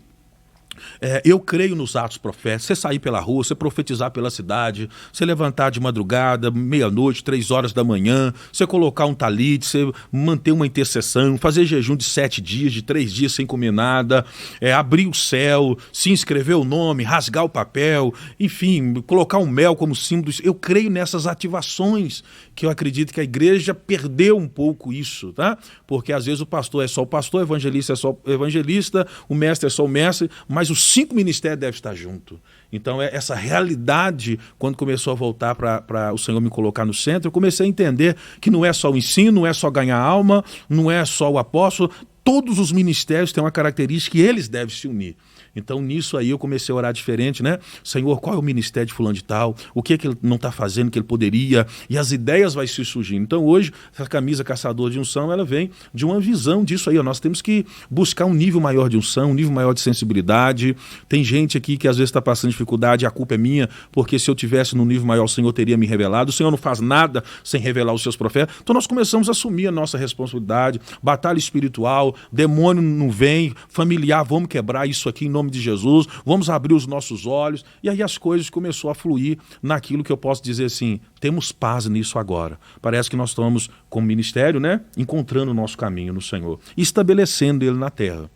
eu creio nos atos proféticos. Você sair pela rua, você profetizar pela cidade, você levantar de madrugada, meia-noite, 3 horas da manhã, você colocar um talite, você manter uma intercessão, fazer jejum de 7 dias, de 3 dias sem comer nada, abrir o céu, se inscrever o nome, rasgar o papel, enfim, colocar um mel como símbolo. Eu creio nessas ativações, que eu acredito que a igreja perdeu um pouco isso, tá? Porque às vezes o pastor é só o pastor, o evangelista é só o evangelista, o mestre é só o mestre, mas os 5 ministérios devem estar juntos. Então, essa realidade, quando começou a voltar para o Senhor me colocar no centro, eu comecei a entender que não é só o ensino, não é só ganhar alma, não é só o apóstolo, todos os ministérios têm uma característica e eles devem se unir. Então, nisso aí eu comecei a orar diferente, né? Senhor, qual é o ministério de fulano de tal? O que ele não está fazendo que ele poderia? E as ideias vão se surgindo. Então, hoje, essa camisa caçador de unção, ela vem de uma visão disso aí. Nós temos que buscar um nível maior de unção, um nível maior de sensibilidade. Tem gente aqui que às vezes está passando dificuldade, a culpa é minha, porque se eu tivesse num nível maior, o Senhor teria me revelado. O Senhor não faz nada sem revelar os seus profetas. Então, nós começamos a assumir a nossa responsabilidade, batalha espiritual, demônio não vem, familiar, vamos quebrar isso aqui em nome de Jesus, vamos abrir os nossos olhos, e aí as coisas começaram a fluir naquilo que eu posso dizer assim, temos paz nisso agora. Parece que nós estamos, como ministério, né, encontrando o nosso caminho no Senhor, e estabelecendo ele na terra.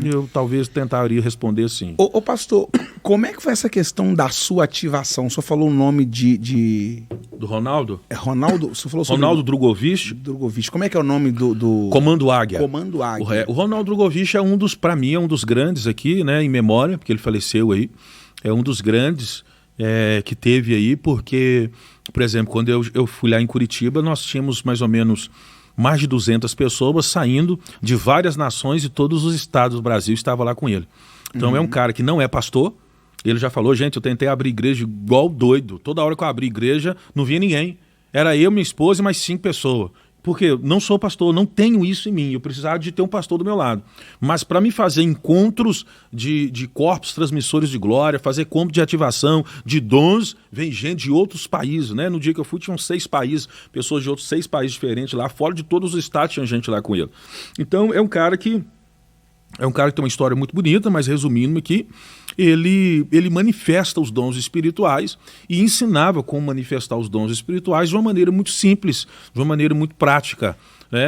Eu talvez tentaria responder assim. Ô pastor, como é que foi essa questão da sua ativação? O senhor falou o nome do Ronaldo? Ronaldo? Você falou sobre Ronaldo Drogovic. Drogovic. Como é que é o nome do... Comando Águia. Comando Águia. O Ronaldo Drogovic é para mim, é um dos grandes aqui, né, em memória, porque ele faleceu aí. É um dos grandes que teve aí, porque, por exemplo, quando eu fui lá em Curitiba, nós tínhamos mais ou menos mais de 200 pessoas saindo de várias nações e todos os estados do Brasil estavam lá com ele. Então é um cara que não é pastor. Ele já falou, gente, eu tentei abrir igreja igual doido. Toda hora que eu abri igreja, não via ninguém. Era eu, minha esposa e mais 5 pessoas. Porque eu não sou pastor, não tenho isso em mim. Eu precisava de ter um pastor do meu lado. Mas para me fazer encontros de corpos transmissores de glória, fazer encontros de ativação, de dons, vem gente de outros países, né? No dia que eu fui, tinham 6 países, pessoas de outros 6 países diferentes lá, fora de todos os estados tinha gente lá com ele. Então é um cara que tem uma história muito bonita, mas resumindo aqui, ele manifesta os dons espirituais e ensinava como manifestar os dons espirituais de uma maneira muito simples, de uma maneira muito prática.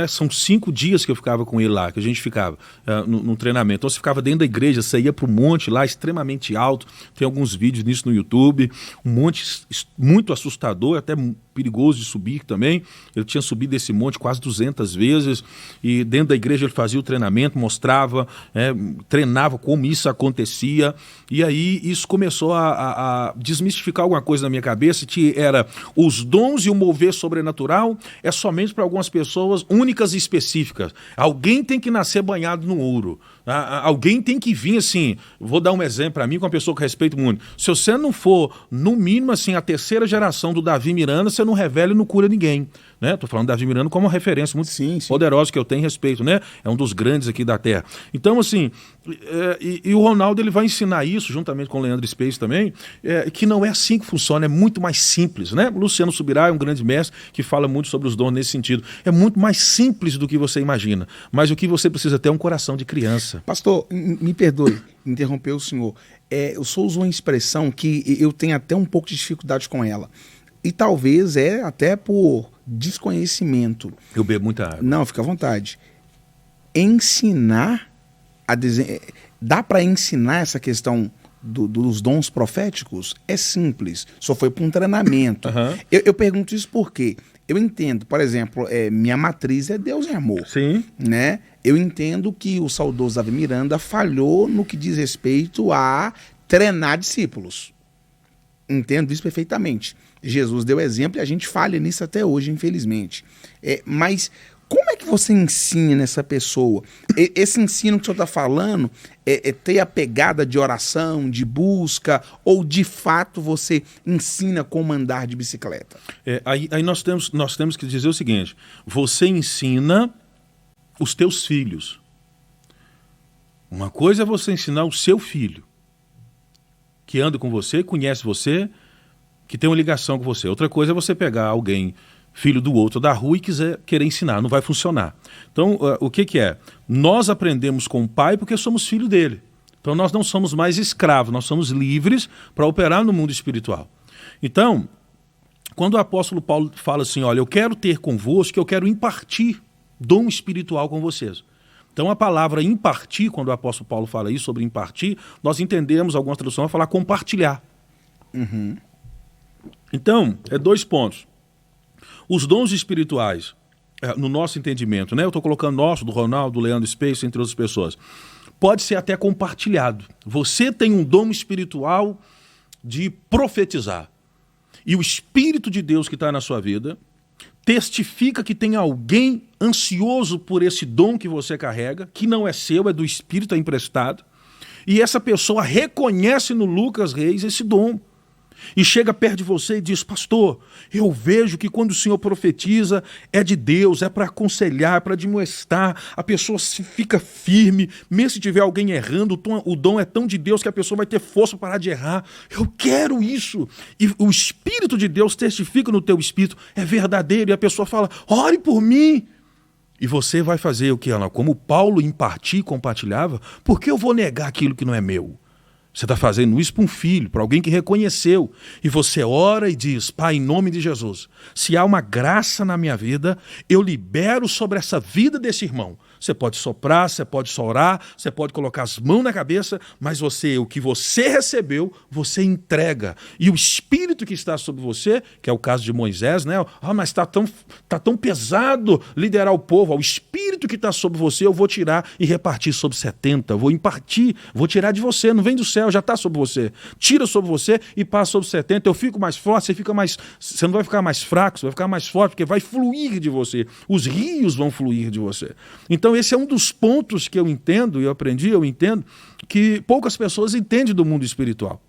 São 5 dias que eu ficava com ele lá, que a gente ficava no treinamento. Então você ficava dentro da igreja, você ia para um monte lá extremamente alto, tem alguns vídeos nisso no YouTube, um monte muito assustador, até perigoso de subir também. Ele tinha subido esse monte quase 200 vezes e dentro da igreja ele fazia o treinamento, mostrava, treinava como isso acontecia, e aí isso começou a desmistificar alguma coisa na minha cabeça, que era os dons e o mover sobrenatural é somente para algumas pessoas únicas e específicas. Alguém tem que nascer banhado no ouro. Alguém tem que vir assim, vou dar um exemplo para mim, com uma pessoa que eu respeito muito. Se você não for, no mínimo, assim, a terceira geração do Davi Miranda, você não revela e não cura ninguém. Né? Tô falando do Davi Miranda como uma referência muito poderosa que eu tenho respeito, né? É um dos grandes aqui da Terra. Então, assim, e o Ronaldo ele vai ensinar isso, juntamente com o Leandro Space também, que não é assim que funciona, é muito mais simples, né? O Luciano Subirá é um grande mestre que fala muito sobre os dons nesse sentido. É muito mais simples do que você imagina, mas o que você precisa ter é um coração de criança. Pastor, me perdoe interromper o senhor. O senhor usou uma expressão que eu tenho até um pouco de dificuldade com ela. E talvez até por desconhecimento. Eu bebo muita água. Não, fica à vontade. Ensinar a dá para ensinar essa questão dos dons proféticos? É simples. Só foi para um treinamento. Uhum. Eu pergunto isso porque eu entendo, por exemplo, minha matriz é Deus é amor. Sim. Né? Eu entendo que o saudoso Davi Miranda falhou no que diz respeito a treinar discípulos. Entendo isso perfeitamente. Jesus deu exemplo e a gente falha nisso até hoje, infelizmente. Mas como é que você ensina nessa pessoa? Esse ensino que o senhor está falando é ter a pegada de oração, de busca, ou de fato você ensina como andar de bicicleta? Aí nós temos que dizer o seguinte: você ensina os teus filhos. Uma coisa é você ensinar o seu filho, que anda com você, conhece você, que tem uma ligação com você. Outra coisa é você pegar alguém, filho do outro da rua, e querer ensinar. Não vai funcionar. Então, o que é? Nós aprendemos com o pai porque somos filho dele. Então, nós não somos mais escravos, nós somos livres para operar no mundo espiritual. Então, quando o apóstolo Paulo fala assim, olha, eu quero ter convosco, eu quero impartir dom espiritual com vocês. Então, a palavra impartir, quando o apóstolo Paulo fala isso sobre impartir, nós entendemos, algumas traduções vão falar compartilhar. Uhum. Então, 2 pontos. Os dons espirituais, no nosso entendimento, né? Eu estou colocando nosso, do Ronaldo, do Leandro Space, entre outras pessoas, pode ser até compartilhado. Você tem um dom espiritual de profetizar. E o Espírito de Deus que está na sua vida testifica que tem alguém ansioso por esse dom que você carrega, que não é seu, é do Espírito, é emprestado. E essa pessoa reconhece no Lucas Reis esse dom. E chega perto de você e diz, pastor, eu vejo que quando o senhor profetiza é de Deus, é para aconselhar, para admoestar, a pessoa fica firme, mesmo se tiver alguém errando, o dom é tão de Deus que a pessoa vai ter força para parar de errar. Eu quero isso. E o Espírito de Deus testifica no teu espírito, é verdadeiro, e a pessoa fala, ore por mim. E você vai fazer o que ela, como Paulo impartia e compartilhava, por que eu vou negar aquilo que não é meu? Você está fazendo isso para um filho, para alguém que reconheceu. E você ora e diz, Pai, em nome de Jesus, se há uma graça na minha vida, eu libero sobre essa vida desse irmão. Você pode soprar, você pode só orar, você pode colocar as mãos na cabeça, mas o que você recebeu, você entrega. E o Espírito que está sobre você, que é o caso de Moisés, né? Mas está tão pesado liderar o povo. O Espírito que está sobre você, eu vou tirar e repartir sobre 70. Vou impartir, vou tirar de você, não vem do céu, já está sobre você. Tira sobre você e passa sobre 70. Eu fico mais forte, você não vai ficar mais fraco, você vai ficar mais forte, porque vai fluir de você. Os rios vão fluir de você. Então esse é um dos pontos que eu entendo, eu entendo, que poucas pessoas entendem do mundo espiritual.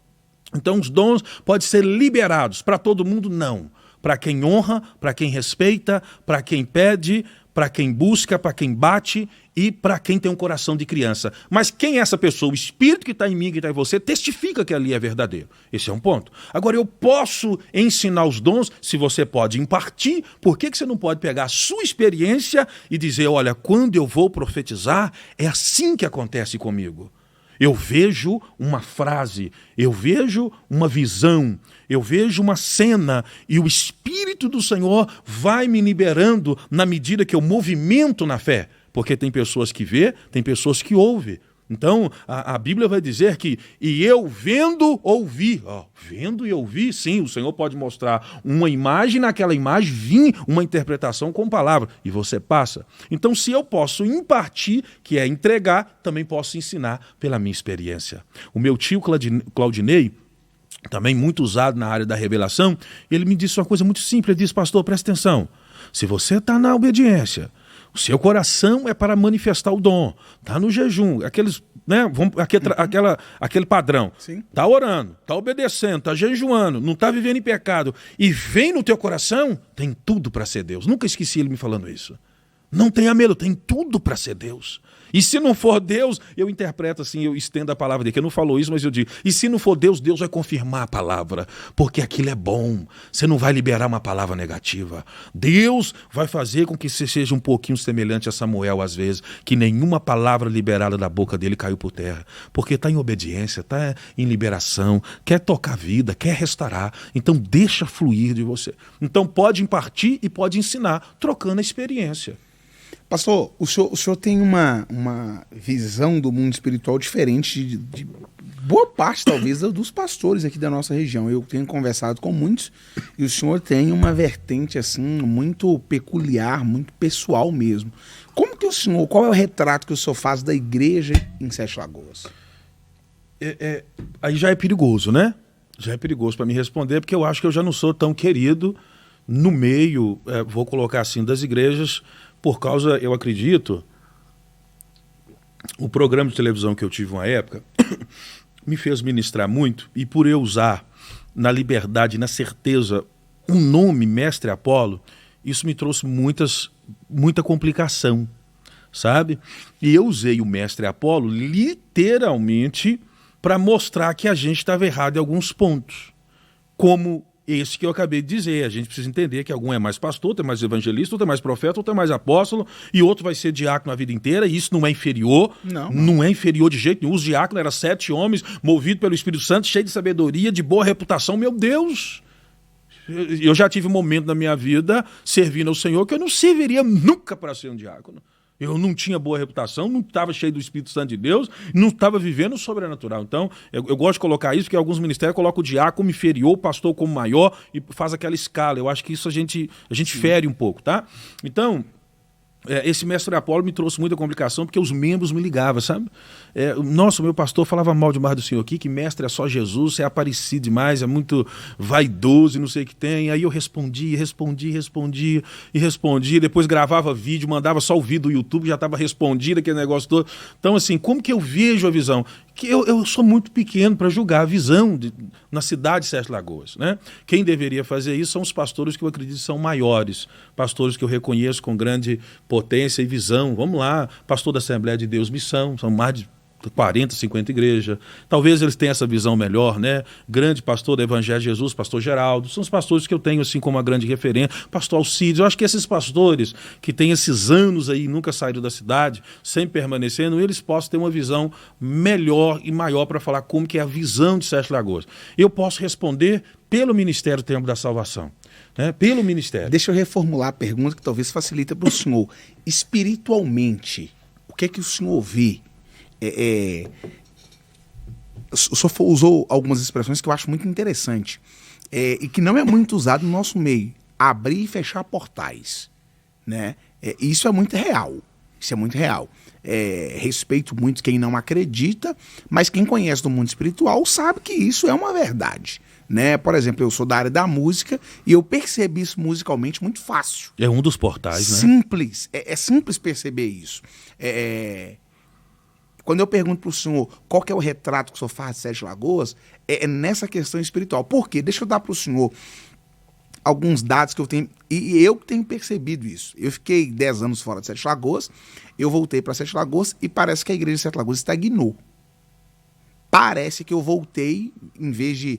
Então os dons podem ser liberados para todo mundo? Não. Para quem honra, para quem respeita, para quem pede, para quem busca, para quem bate e para quem tem um coração de criança. Mas quem é essa pessoa? O Espírito que está em mim, que está em você, testifica que ali é verdadeiro. Esse é um ponto. Agora, eu posso ensinar os dons, se você pode impartir, por que você não pode pegar a sua experiência e dizer, olha, quando eu vou profetizar, é assim que acontece comigo. Eu vejo uma frase, eu vejo uma visão, eu vejo uma cena e o Espírito do Senhor vai me liberando na medida que eu movimento na fé. Porque tem pessoas que vê, tem pessoas que ouvem. Então, a Bíblia vai dizer que, e eu vendo, ouvi. Vendo e ouvi, sim, o Senhor pode mostrar uma imagem, naquela imagem vir uma interpretação com palavra, e você passa. Então, se eu posso impartir, que é entregar, também posso ensinar pela minha experiência. O meu tio Claudinei, também muito usado na área da revelação, ele me disse uma coisa muito simples, ele disse, pastor, presta atenção, se você está na obediência, O seu coração é para manifestar o dom. Está no jejum. Aqueles, né, aquele padrão. Está orando, está obedecendo, está jejuando, não está vivendo em pecado. E vem no teu coração, tem tudo para ser Deus. Nunca esqueci ele me falando isso. Não tenha medo, tem tudo para ser Deus. E se não for Deus, eu interpreto assim, eu estendo a palavra dele, que ele não falou isso, mas eu digo, e se não for Deus, Deus vai confirmar a palavra, porque aquilo é bom, você não vai liberar uma palavra negativa. Deus vai fazer com que você seja um pouquinho semelhante a Samuel, às vezes, que nenhuma palavra liberada da boca dele caiu por terra, porque está em obediência, está em liberação, quer tocar a vida, quer restaurar, então deixa fluir de você. Então pode impartir e pode ensinar, trocando a experiência. Pastor, o senhor tem uma visão do mundo espiritual diferente de boa parte, talvez, dos pastores aqui da nossa região. Eu tenho conversado com muitos e o senhor tem uma vertente assim muito peculiar, muito pessoal mesmo. Como que o senhor, qual é o retrato que o senhor faz da igreja em Sete Lagoas? Aí já é perigoso, né? Já é perigoso para me responder, porque eu acho que eu já não sou tão querido no meio, vou colocar assim, das igrejas. Por causa, eu acredito, o programa de televisão que eu tive uma época me fez ministrar muito, e por eu usar na liberdade, na certeza, o nome Mestre Apolo, isso me trouxe muita complicação, sabe? E eu usei o Mestre Apolo literalmente para mostrar que a gente estava errado em alguns pontos, como esse que eu acabei de dizer. A gente precisa entender que algum é mais pastor, outro é mais evangelista, outro é mais profeta, outro é mais apóstolo, e outro vai ser diácono a vida inteira, e isso não é inferior, não é inferior de jeito nenhum. Os diáconos eram 7 homens, movidos pelo Espírito Santo, cheios de sabedoria, de boa reputação. Meu Deus! Eu já tive um momento na minha vida, servindo ao Senhor, que eu não serviria nunca para ser um diácono. Eu não tinha boa reputação, não estava cheio do Espírito Santo de Deus, não estava vivendo o sobrenatural. Então, eu gosto de colocar isso, porque alguns ministérios colocam o diácono como inferior, o pastor como maior, e faz aquela escala. Eu acho que isso a gente fere um pouco, tá? Então, esse Mestre Apolo me trouxe muita complicação, porque os membros me ligavam, sabe? Nossa, o meu pastor falava mal demais do senhor aqui, que mestre é só Jesus, você é aparecido demais, é muito vaidoso e não sei o que tem. Aí eu respondia, depois gravava vídeo, mandava só o vídeo do YouTube, já estava respondido aquele negócio todo. Então, assim, como que eu vejo a visão? Que eu sou muito pequeno para julgar a visão na cidade de Sete Lagoas, né? Quem deveria fazer isso são os pastores que eu acredito são maiores, pastores que eu reconheço com grande potência e visão. Vamos lá, pastor da Assembleia de Deus Missão, são mais de 40, 50 igrejas. Talvez eles tenham essa visão melhor, né? Grande pastor do Evangelho de Jesus, pastor Geraldo, são os pastores que eu tenho assim como uma grande referência. Pastor Alcides, eu acho que esses pastores que têm esses anos aí, nunca saíram da cidade, sempre permanecendo, eles possam ter uma visão melhor e maior para falar como que é a visão de Sete Lagoas. Eu posso responder pelo Ministério Tempo da Salvação, né? Pelo Ministério. Deixa eu reformular a pergunta que talvez facilita para o senhor. Espiritualmente, o que é que o senhor vê? O senhor usou algumas expressões que eu acho muito interessante e que não é muito usado no nosso meio. Abrir e fechar portais, né? Isso é muito real. Isso é muito real. Respeito muito quem não acredita, mas quem conhece do mundo espiritual sabe que isso é uma verdade, né? Por exemplo, eu sou da área da música e eu percebi isso musicalmente muito fácil. É um dos portais, né? Simples. É simples perceber isso. Quando eu pergunto para o senhor qual que é o retrato que o senhor faz de Sete Lagoas, é nessa questão espiritual. Por quê? Deixa eu dar para o senhor alguns dados que eu tenho, e eu tenho percebido isso. Eu fiquei 10 anos fora de Sete Lagoas, eu voltei para Sete Lagoas e parece que a igreja de Sete Lagoas estagnou. Parece que eu voltei, em vez de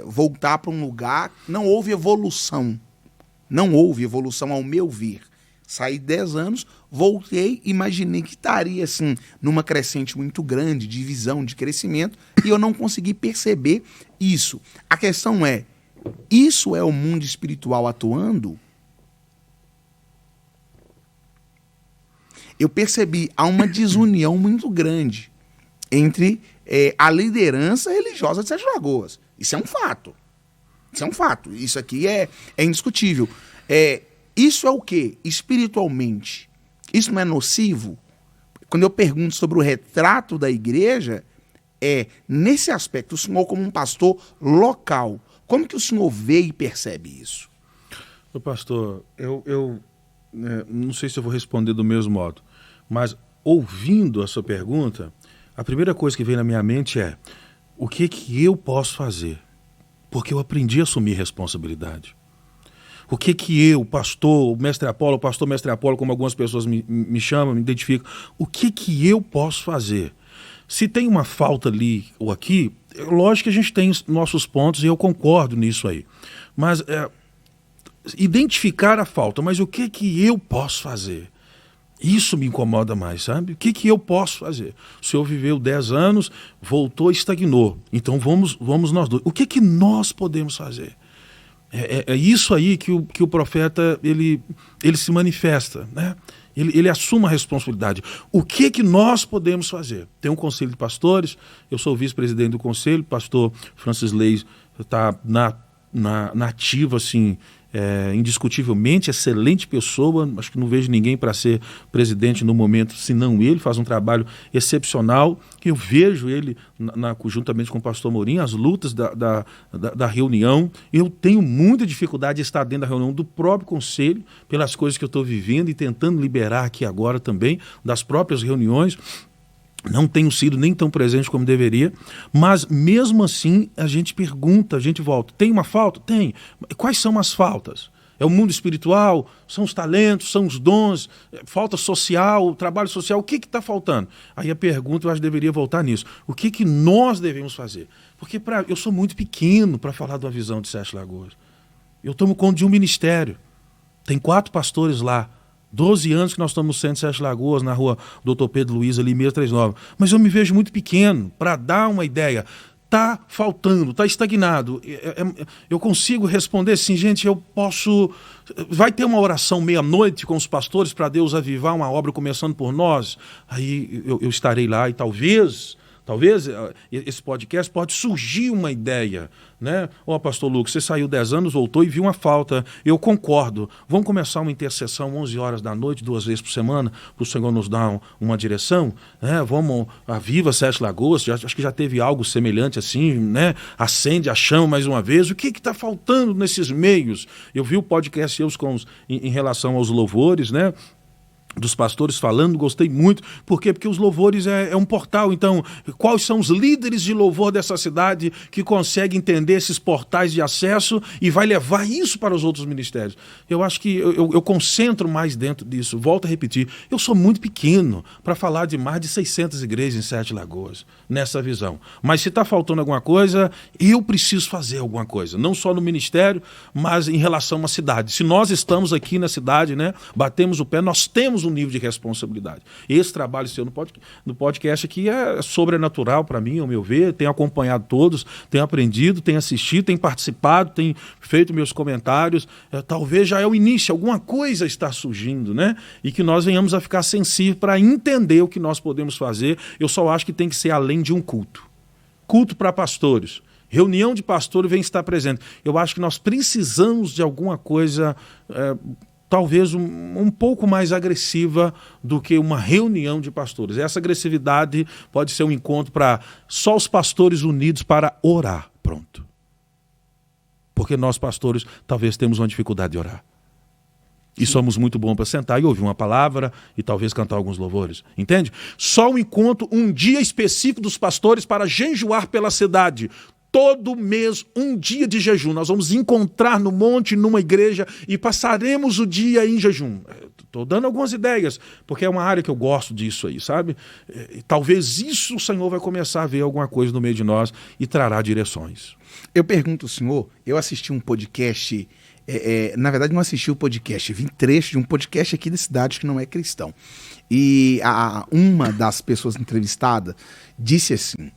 voltar para um lugar, não houve evolução. Não houve evolução ao meu ver. Saí 10 anos, voltei, imaginei que estaria assim, numa crescente muito grande de visão, de crescimento, e eu não consegui perceber isso. A questão é, isso é o mundo espiritual atuando? Eu percebi, há uma desunião muito grande entre a liderança religiosa de Sete Lagoas. Isso é um fato. Isso é um fato. Isso aqui é indiscutível. Isso é o quê? Espiritualmente. Isso não é nocivo? Quando eu pergunto sobre o retrato da igreja, nesse aspecto, o senhor como um pastor local, como que o senhor vê e percebe isso? Pastor, eu não sei se eu vou responder do mesmo modo, mas ouvindo a sua pergunta, a primeira coisa que vem na minha mente é: o que eu posso fazer? Porque eu aprendi a assumir responsabilidade. O que eu, pastor, mestre Apolo, pastor mestre Apolo, como algumas pessoas me chamam, me identificam, o que eu posso fazer? Se tem uma falta ali ou aqui, lógico que a gente tem nossos pontos e eu concordo nisso aí. Mas identificar a falta, mas o que eu posso fazer? Isso me incomoda mais, sabe? O que eu posso fazer? O senhor viveu 10 anos, voltou e estagnou. Então vamos nós dois. O que nós podemos fazer? É isso aí que o profeta ele se manifesta, né? Ele assume a responsabilidade. O que nós podemos fazer? Tem um conselho de pastores, eu sou vice-presidente do conselho, o pastor Francis Leis está na ativa, assim, indiscutivelmente, excelente pessoa, acho que não vejo ninguém para ser presidente no momento, senão ele, faz um trabalho excepcional, que eu vejo ele, juntamente com o pastor Mourinho, as lutas da reunião. Eu tenho muita dificuldade de estar dentro da reunião do próprio conselho, pelas coisas que eu estou vivendo e tentando liberar aqui agora também, das próprias reuniões. Não tenho sido nem tão presente como deveria, mas mesmo assim a gente pergunta, a gente volta. Tem uma falta? Tem. Quais são as faltas? É o mundo espiritual? São os talentos? São os dons? Falta social? Trabalho social? O que está faltando? Aí a pergunta, eu acho que deveria voltar nisso. O que nós devemos fazer? Porque eu sou muito pequeno para falar de uma visão de Sete Lagoas. Eu tomo conta de um ministério. Tem 4 pastores lá. 12 anos que nós estamos no centro de Sete Lagoas, na rua Dr. Pedro Luiz, ali 639. Mas eu me vejo muito pequeno, para dar uma ideia. Está faltando, está estagnado. Eu consigo responder assim, gente, eu posso... Vai ter uma oração meia-noite com os pastores para Deus avivar uma obra começando por nós? Aí eu estarei lá e talvez esse podcast pode surgir uma ideia, né? Pastor Lucas, você saiu 10 anos, voltou e viu uma falta. Eu concordo. Vamos começar uma intercessão 11 horas da noite, 2 vezes por semana, para o Senhor nos dar uma direção, né? Vamos a Viva Sete Lagoas, acho que já teve algo semelhante assim, né? Acende a chama mais uma vez. O que está faltando nesses meios? Eu vi o podcast em relação aos louvores, né? Dos pastores falando, gostei muito. Por quê? Porque os louvores é um portal. Então, quais são os líderes de louvor dessa cidade que conseguem entender esses portais de acesso e vai levar isso para os outros ministérios? Eu acho que eu concentro mais dentro disso. Volto a repetir, eu sou muito pequeno para falar de mais de 600 igrejas em Sete Lagoas, nessa visão. Mas se está faltando alguma coisa, eu preciso fazer alguma coisa. Não só no ministério, mas em relação a uma cidade. Se nós estamos aqui na cidade, né, batemos o pé, nós temos um nível de responsabilidade. Esse trabalho seu no podcast aqui é sobrenatural para mim, ao meu ver. Tenho acompanhado todos, tenho aprendido, tenho assistido, tenho participado, tenho feito meus comentários. Talvez já é o início, alguma coisa está surgindo, né? E que nós venhamos a ficar sensíveis para entender o que nós podemos fazer. Eu só acho que tem que ser além de um culto. Culto para pastores. Reunião de pastores vem estar presente. Eu acho que nós precisamos de alguma coisa... talvez um pouco mais agressiva do que uma reunião de pastores. Essa agressividade pode ser um encontro para só os pastores unidos para orar. Pronto. Porque nós, pastores, talvez temos uma dificuldade de orar. E somos muito bons para sentar e ouvir uma palavra e talvez cantar alguns louvores. Entende? Só um encontro, um dia específico dos pastores para jejuar pela cidade. Todo mês, um dia de jejum. Nós vamos encontrar no monte, numa igreja, e passaremos o dia em jejum. Estou dando algumas ideias, porque é uma área que eu gosto disso aí, sabe? Talvez isso o Senhor vai começar a ver alguma coisa no meio de nós e trará direções. Eu pergunto ao senhor, eu assisti um podcast, na verdade não assisti o podcast, vi trecho de um podcast aqui da cidade que não é cristão. E uma das pessoas entrevistadas disse assim...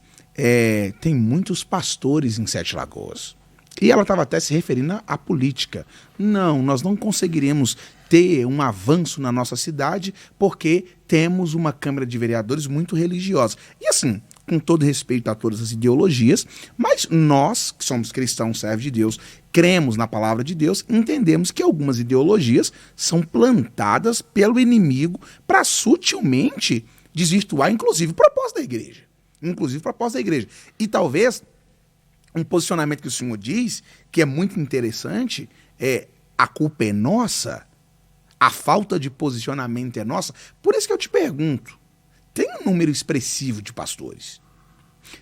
tem muitos pastores em Sete Lagoas. E ela estava até se referindo à política. Não, nós não conseguiremos ter um avanço na nossa cidade porque temos uma Câmara de Vereadores muito religiosa. E assim, com todo respeito a todas as ideologias, mas nós, que somos cristãos, servos de Deus, cremos na palavra de Deus, entendemos que algumas ideologias são plantadas pelo inimigo para sutilmente desvirtuar, inclusive, o propósito da igreja. E talvez um posicionamento que o senhor diz, que é muito interessante, a culpa é nossa. A falta de posicionamento é nossa. Por isso que eu te pergunto, tem um número expressivo de pastores,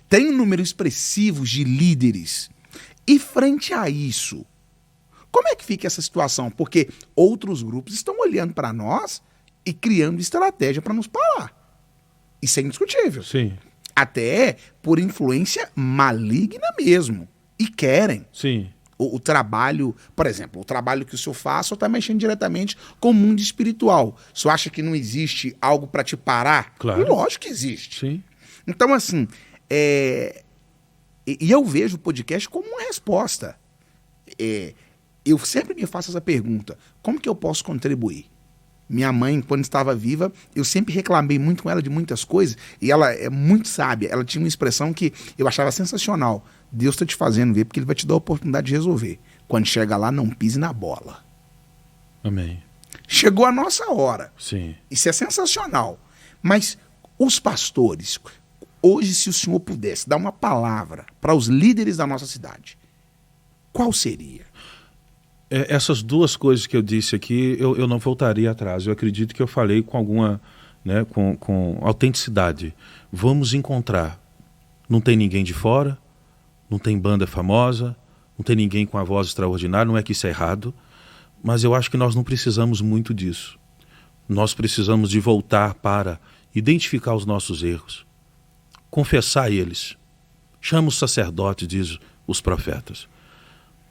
tem um número expressivo de líderes, e frente a isso, como é que fica essa situação? Porque outros grupos estão olhando para nós e criando estratégia para nos parar. Isso é indiscutível. Sim. Até por influência maligna mesmo. E querem. Sim. O trabalho, por exemplo, o trabalho que o senhor faz, o senhor está mexendo diretamente com o mundo espiritual. O senhor acha que não existe algo para te parar? Claro. Lógico que existe. Sim. Então, assim, e eu vejo o podcast como uma resposta. Eu sempre me faço essa pergunta: como que eu posso contribuir? Minha mãe, quando estava viva, eu sempre reclamei muito com ela de muitas coisas, e ela é muito sábia. Ela tinha uma expressão que eu achava sensacional: Deus está te fazendo ver porque Ele vai te dar a oportunidade de resolver. Quando chega lá, não pise na bola. Amém. Chegou a nossa hora. Sim. Isso é sensacional. Mas os pastores, hoje, se o senhor pudesse dar uma palavra para os líderes da nossa cidade, qual seria? Essas duas coisas que eu disse aqui, eu não voltaria atrás. Eu acredito que eu falei com alguma, né, com autenticidade. Vamos encontrar. Não tem ninguém de fora, não tem banda famosa, não tem ninguém com a voz extraordinária, não é que isso é errado, mas eu acho que nós não precisamos muito disso. Nós precisamos de voltar para identificar os nossos erros, confessar eles. Chama os sacerdotes, diz os profetas.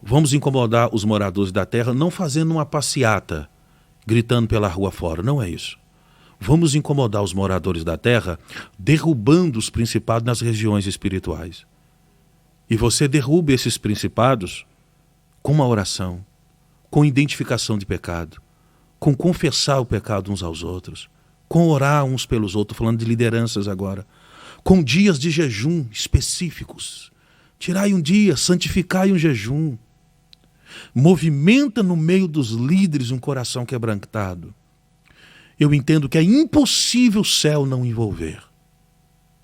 Vamos incomodar os moradores da terra, não fazendo uma passeata, gritando pela rua fora, não é isso. Vamos incomodar os moradores da terra, derrubando os principados nas regiões espirituais. E você derruba esses principados com uma oração, com identificação de pecado, com confessar o pecado uns aos outros, com orar uns pelos outros, falando de lideranças agora, com dias de jejum específicos. Tirai um dia, santificai um jejum. Movimenta no meio dos líderes um coração quebrantado. Eu entendo que é impossível o céu não envolver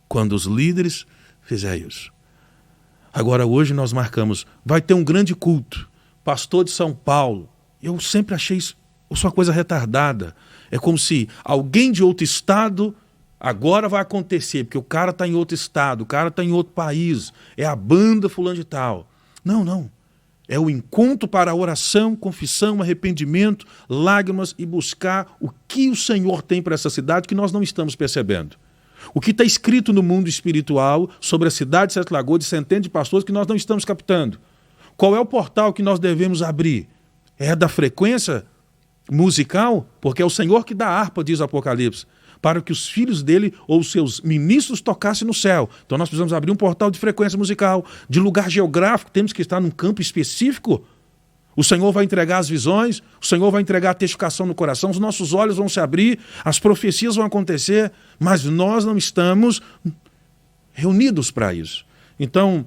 quando os líderes fizerem isso. Agora hoje nós marcamos, vai ter um grande culto, pastor de São Paulo. Eu sempre achei isso uma coisa retardada. É como se alguém de outro estado agora vai acontecer, porque o cara está em outro estado, o cara está em outro país, é a banda fulano de tal. Não. É o encontro para a oração, confissão, arrependimento, lágrimas e buscar o que o Senhor tem para essa cidade que nós não estamos percebendo. O que está escrito no mundo espiritual sobre a cidade de Sete Lagoas, de centenas de pastores que nós não estamos captando. Qual é o portal que nós devemos abrir? É da frequência musical? Porque é o Senhor que dá a harpa, diz o Apocalipse, para que os filhos dele ou os seus ministros tocassem no céu. Então nós precisamos abrir um portal de frequência musical, de lugar geográfico, temos que estar num campo específico. O Senhor vai entregar as visões, o Senhor vai entregar a testificação no coração, os nossos olhos vão se abrir, as profecias vão acontecer, mas nós não estamos reunidos para isso. Então,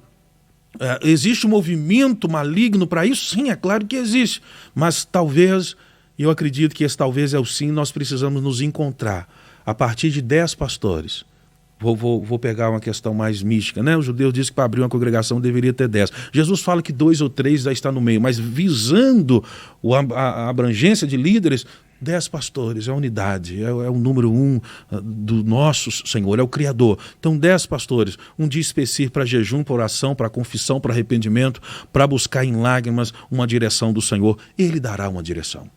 existe um movimento maligno para isso? Sim, é claro que existe, mas talvez, eu acredito que esse talvez é o sim, nós precisamos nos encontrar a partir de 10 pastores. Vou pegar uma questão mais mística, né? O judeu diz que para abrir uma congregação deveria ter 10. Jesus fala que 2 ou 3 já está no meio, mas visando a abrangência de líderes, 10 pastores, é a unidade, é o número 1 do nosso Senhor, é o Criador. Então 10 pastores, um dia específico para jejum, para oração, para confissão, para arrependimento, para buscar em lágrimas uma direção do Senhor. Ele dará uma direção.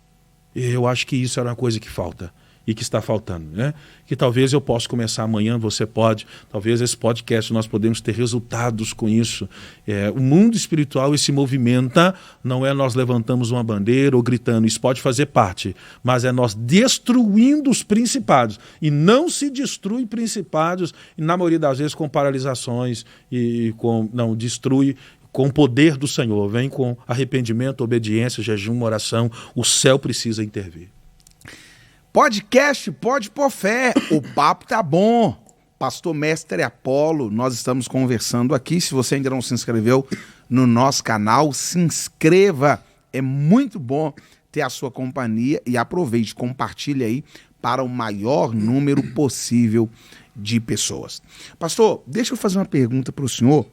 Eu acho que isso era uma coisa que falta. E que está faltando, né? Que talvez eu possa começar amanhã, você pode, talvez esse podcast nós podemos ter resultados com isso. O mundo espiritual, esse movimenta, não é nós levantamos uma bandeira ou gritando, isso pode fazer parte, mas é nós destruindo os principados. E não se destrui principados, na maioria das vezes com paralisações, destrui com o poder do Senhor, vem com arrependimento, obediência, jejum, oração, o céu precisa intervir. Podcast Pode Pôr Fé, o papo tá bom. Pastor Mestre Apolo, nós estamos conversando aqui. Se você ainda não se inscreveu no nosso canal, se inscreva. É muito bom ter a sua companhia e aproveite, compartilhe aí para o maior número possível de pessoas. Pastor, deixa eu fazer uma pergunta para o senhor.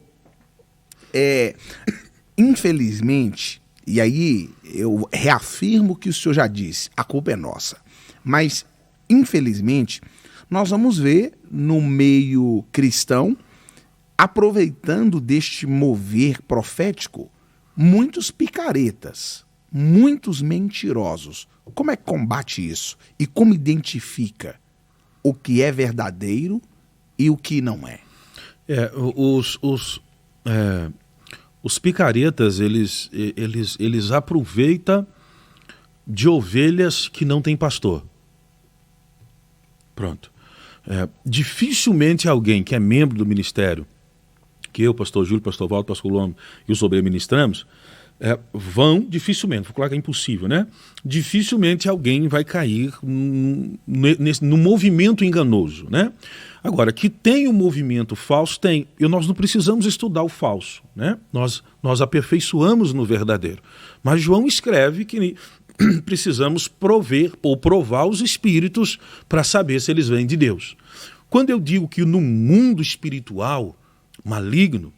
Infelizmente, e aí eu reafirmo o que o senhor já disse, a culpa é nossa. Mas, infelizmente, nós vamos ver no meio cristão, aproveitando deste mover profético, muitos picaretas, muitos mentirosos. Como é que combate isso? E como identifica o que é verdadeiro e o que não é? Os picaretas, eles aproveitam de ovelhas que não têm pastor. Pronto. Dificilmente alguém que é membro do ministério, que eu, pastor Júlio, pastor Walter, pastor Lombo e os obreiros ministramos, dificilmente, vou colocar que é impossível, né? Dificilmente alguém vai cair no movimento enganoso, né? Agora, que tem um movimento falso, tem. E nós não precisamos estudar o falso, né? Nós aperfeiçoamos no verdadeiro. Mas João escreve que precisamos provar os espíritos para saber se eles vêm de Deus. Quando eu digo que no mundo espiritual maligno,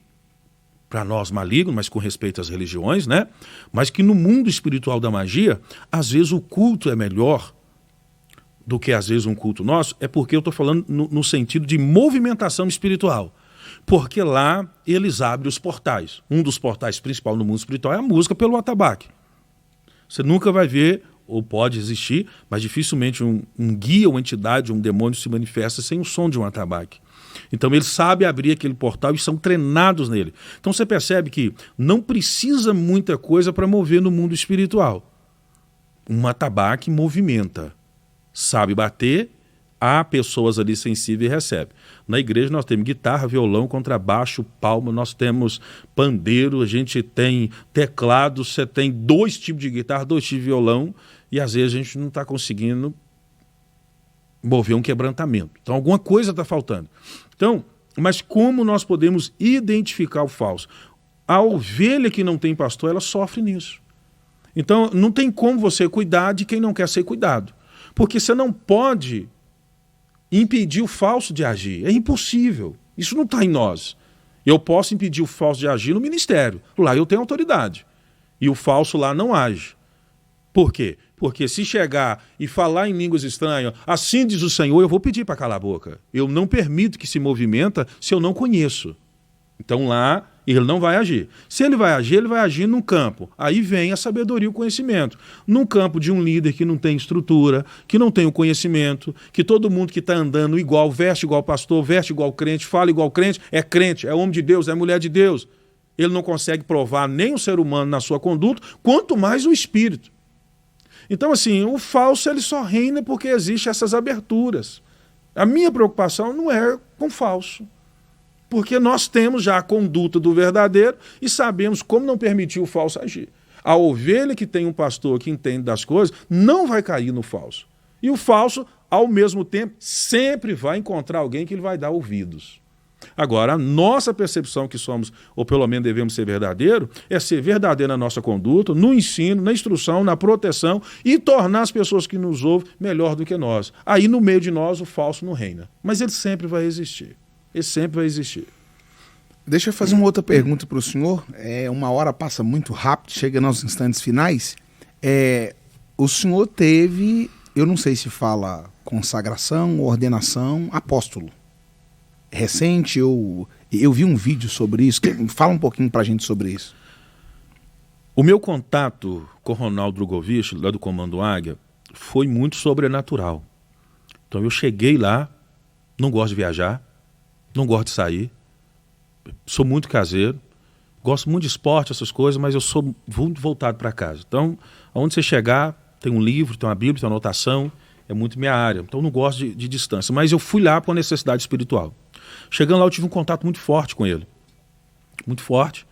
para nós maligno, mas com respeito às religiões, né? Mas que no mundo espiritual da magia, às vezes o culto é melhor do que às vezes um culto nosso, é porque eu estou falando no sentido de movimentação espiritual. Porque lá eles abrem os portais. Um dos portais principais no mundo espiritual é a música pelo atabaque. Você nunca vai ver, ou pode existir, mas dificilmente um guia, uma entidade, um demônio se manifesta sem o som de um atabaque. Então eles sabem abrir aquele portal e são treinados nele. Então você percebe que não precisa muita coisa para mover no mundo espiritual. Um atabaque movimenta. Sabe bater, há pessoas ali sensíveis e recebe. Na igreja nós temos guitarra, violão, contrabaixo, palma, nós temos pandeiro, a gente tem teclado, você tem 2 tipos de guitarra, 2 tipos de violão, e às vezes a gente não está conseguindo mover um quebrantamento. Então alguma coisa está faltando. Então, mas como nós podemos identificar o falso? A ovelha que não tem pastor, ela sofre nisso. Então não tem como você cuidar de quem não quer ser cuidado. Porque você não pode impedir o falso de agir. É impossível. Isso não está em nós. Eu posso impedir o falso de agir no ministério. Lá eu tenho autoridade. E o falso lá não age. Por quê? Porque se chegar e falar em línguas estranhas, assim diz o Senhor, eu vou pedir para calar a boca. Eu não permito que se movimenta se eu não conheço. Então lá ele não vai agir. Se ele vai agir num campo. Aí vem a sabedoria e o conhecimento. Num campo de um líder que não tem estrutura, que não tem o conhecimento, que todo mundo que está andando igual, veste igual pastor, veste igual crente, fala igual crente, é homem de Deus, é mulher de Deus. Ele não consegue provar nem o ser humano na sua conduta, quanto mais o espírito. Então, assim, o falso ele só reina porque existem essas aberturas. A minha preocupação não é com falso. Porque nós temos já a conduta do verdadeiro e sabemos como não permitir o falso agir. A ovelha que tem um pastor que entende das coisas não vai cair no falso. E o falso, ao mesmo tempo, sempre vai encontrar alguém que ele vai dar ouvidos. Agora, a nossa percepção que somos, ou pelo menos devemos ser verdadeiro, é ser verdadeiro na nossa conduta, no ensino, na instrução, na proteção e tornar as pessoas que nos ouvem melhor do que nós. Aí, no meio de nós, o falso não reina. Mas ele sempre vai existir. Ele sempre vai existir. Deixa eu fazer uma outra pergunta para o senhor. Uma hora passa muito rápido, chega nos instantes finais. O senhor teve, eu não sei se fala consagração, ordenação, apóstolo. Recente, eu vi um vídeo sobre isso. Fala um pouquinho para a gente sobre isso. O meu contato com o Ronaldo Drogovic, lá do Comando Águia, foi muito sobrenatural. Então eu cheguei lá, não gosto de viajar, não gosto de sair, sou muito caseiro, gosto muito de esporte, essas coisas, mas eu sou muito voltado para casa. Então, aonde você chegar, tem um livro, tem uma Bíblia, tem uma anotação, é muito minha área. Então, não gosto de distância. Mas eu fui lá por necessidade espiritual. Chegando lá, eu tive um contato muito forte com ele. Muito forte.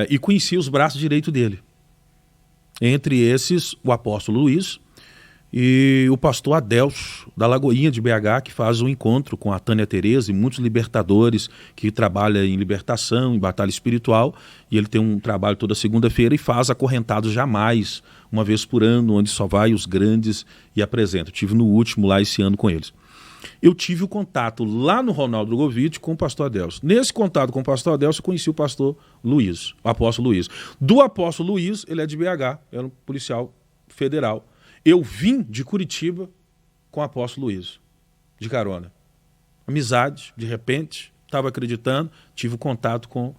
E conheci os braços direitos dele. Entre esses, o apóstolo Luiz e o pastor Adelso, da Lagoinha de BH, que faz um encontro com a Tânia Tereza e muitos libertadores que trabalham em libertação, em batalha espiritual, e ele tem um trabalho toda segunda-feira e faz Acorrentados Jamais, uma vez por ano, onde só vai os grandes e apresenta. Eu tive no último lá esse ano com eles. eu tive o contato lá no Ronaldo Drogovic com o pastor Adelson. Nesse contato com o pastor Adelson, eu conheci o pastor Luiz, o apóstolo Luiz. Do apóstolo Luiz, ele é de BH, era um policial federal. Eu vim de Curitiba com o apóstolo Luiz, de carona. Amizade, de repente, estava acreditando, tive contato com,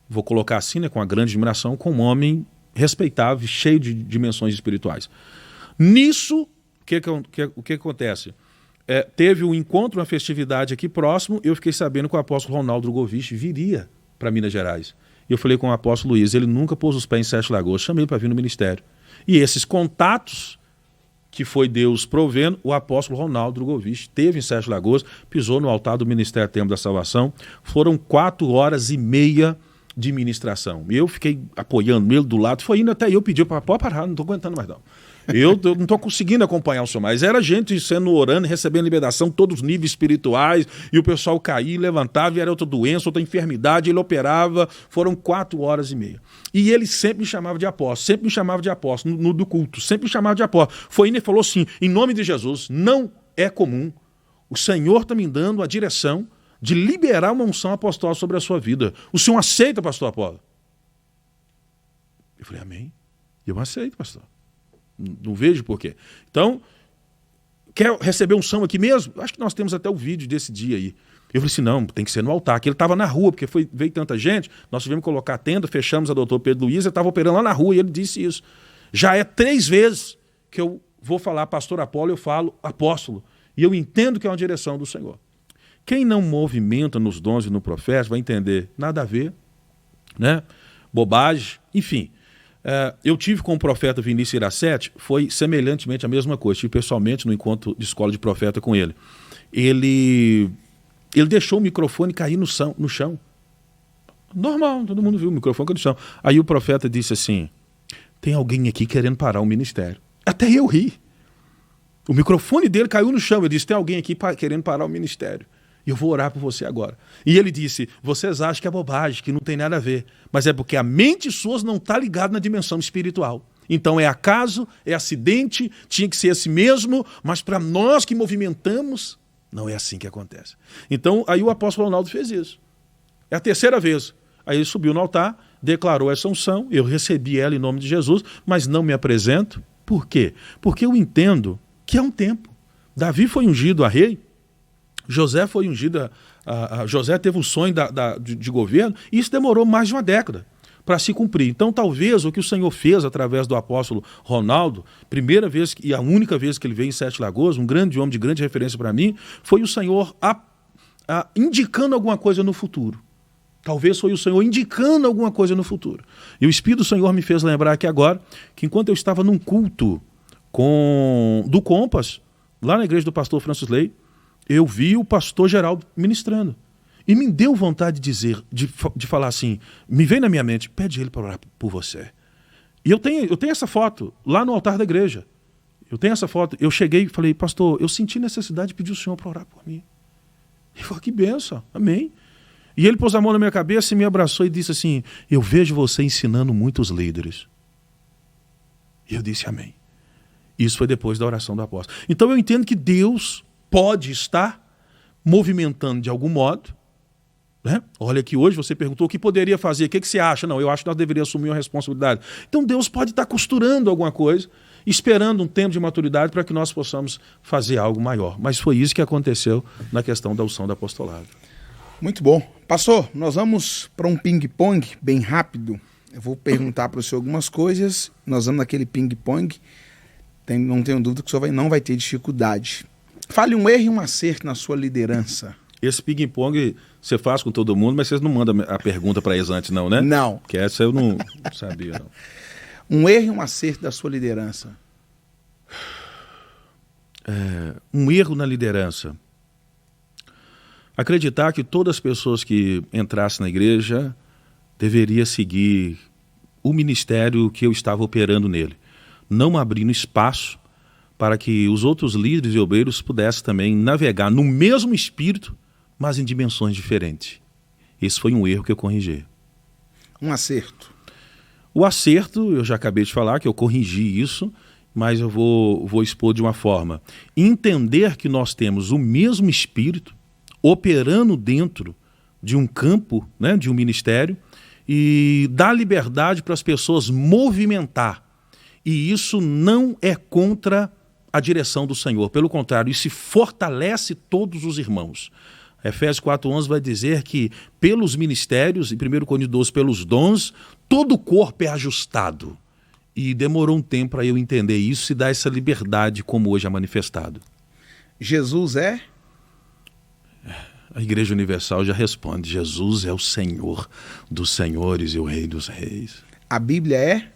vou colocar assim, né, com uma grande admiração, com um homem respeitável, cheio de dimensões espirituais. Nisso, o que acontece? Teve um encontro, uma festividade aqui próximo, eu fiquei sabendo que o apóstolo Ronaldo Drogovic viria para Minas Gerais. E eu falei com o apóstolo Luiz, ele nunca pôs os pés em Sete Lagoas, chamei para vir no ministério. E esses contatos que foi Deus provendo, o apóstolo Ronaldo Drogovic teve em Sete Lagoas, pisou no altar do Ministério Templo da Salvação, foram 4h30 de ministração. Eu fiquei apoiando ele do lado, foi indo até eu pedir para pode parar, não estou aguentando mais não. Eu não estou conseguindo acompanhar o senhor mais. Era gente sendo orando, recebendo liberação, todos os níveis espirituais, e o pessoal caía, levantava, e era outra doença, outra enfermidade, ele operava, foram 4h30. E ele sempre me chamava de apóstolo, no do culto, sempre me chamava de apóstolo. Foi indo e falou assim, em nome de Jesus, não é comum, o Senhor está me dando a direção de liberar uma unção apostólica sobre a sua vida. O senhor aceita, pastor Apolo? Eu falei, amém. Eu aceito, pastor. Não vejo por quê. Então, quer receber unção aqui mesmo? Acho que nós temos até o vídeo desse dia aí. Eu falei assim, não, tem que ser no altar. Que ele estava na rua, porque veio tanta gente, nós tivemos que colocar a tenda, fechamos a doutor Pedro Luiz, ele estava operando lá na rua e ele disse isso. Já é 3 vezes que eu vou falar pastor Apolo, eu falo apóstolo. E eu entendo que é uma direção do Senhor. Quem não movimenta nos dons e no profeta vai entender nada a ver, né? Bobagem, enfim. Eu tive com o profeta Vinícius Iracete, foi semelhantemente a mesma coisa. Estive pessoalmente no encontro de escola de profeta com ele. Ele deixou o microfone cair no chão. Normal, todo mundo viu o microfone cair no chão. Aí o profeta disse assim, tem alguém aqui querendo parar o ministério. Até eu ri. O microfone dele caiu no chão. Eu disse, tem alguém aqui querendo parar o ministério. E eu vou orar por você agora. E ele disse, vocês acham que é bobagem, que não tem nada a ver. Mas é porque a mente suas não está ligada na dimensão espiritual. Então é acaso, é acidente, tinha que ser assim mesmo, mas para nós que movimentamos, não é assim que acontece. Então aí o apóstolo Ronaldo fez isso. É a 3ª vez. Aí ele subiu no altar, declarou essa unção, eu recebi ela em nome de Jesus, mas não me apresento. Por quê? Porque eu entendo que é um tempo. Davi foi ungido a rei, José foi ungido, José teve um sonho de governo, e isso demorou mais de uma década para se cumprir. Então talvez o que o Senhor fez através do apóstolo Ronaldo, primeira vez e a única vez que ele veio em Sete Lagoas, um grande homem de grande referência para mim, foi o Senhor indicando alguma coisa no futuro. Talvez foi o Senhor indicando alguma coisa no futuro. E o Espírito do Senhor me fez lembrar aqui agora que enquanto eu estava num culto do Compass, lá na igreja do pastor Francis Ley, eu vi o pastor Geraldo ministrando. E me deu vontade de dizer, de falar assim, me veio na minha mente, pede ele para orar por você. E eu tenho essa foto lá no altar da igreja. Eu tenho essa foto. Eu cheguei e falei, pastor, eu senti necessidade de pedir o senhor para orar por mim. Ele falou, que bênção, amém. E ele pôs a mão na minha cabeça e me abraçou e disse assim, eu vejo você ensinando muitos líderes. E eu disse, amém. Isso foi depois da oração do apóstolo. Então eu entendo que Deus pode estar movimentando de algum modo, né? Olha que hoje você perguntou o que poderia fazer, o que você acha? Não, eu acho que nós deveríamos assumir uma responsabilidade. Então Deus pode estar costurando alguma coisa, esperando um tempo de maturidade para que nós possamos fazer algo maior. Mas foi isso que aconteceu na questão da unção do apostolado. Muito bom. Pastor, nós vamos para um ping-pong bem rápido. Eu vou perguntar para o senhor algumas coisas, nós vamos naquele ping-pong, não tenho dúvida que o senhor não vai ter dificuldade. Fale um erro e um acerto na sua liderança. Esse ping-pong você faz com todo mundo, mas vocês não mandam a pergunta para eles antes, não, né? Não. Que essa eu não sabia, não. Um erro e um acerto da sua liderança. Um erro na liderança. Acreditar que todas as pessoas que entrassem na igreja deveriam seguir o ministério que eu estava operando nele. Não abrindo espaço para que os outros líderes e obreiros pudessem também navegar no mesmo espírito, mas em dimensões diferentes. Esse foi um erro que eu corrigi. Um acerto. O acerto, eu já acabei de falar, que eu corrigi isso, mas eu vou expor de uma forma. Entender que nós temos o mesmo Espírito operando dentro de um campo, né, de um ministério, e dar liberdade para as pessoas movimentar. E isso não é contra a direção do Senhor. Pelo contrário, isso fortalece todos os irmãos. Efésios 4:11 vai dizer que pelos ministérios, e 1 Coríntios 12, pelos dons, todo o corpo é ajustado. E demorou um tempo para eu entender isso e dar essa liberdade como hoje é manifestado. Jesus é? A Igreja Universal já responde: Jesus é o Senhor dos senhores e o Rei dos reis. A Bíblia é?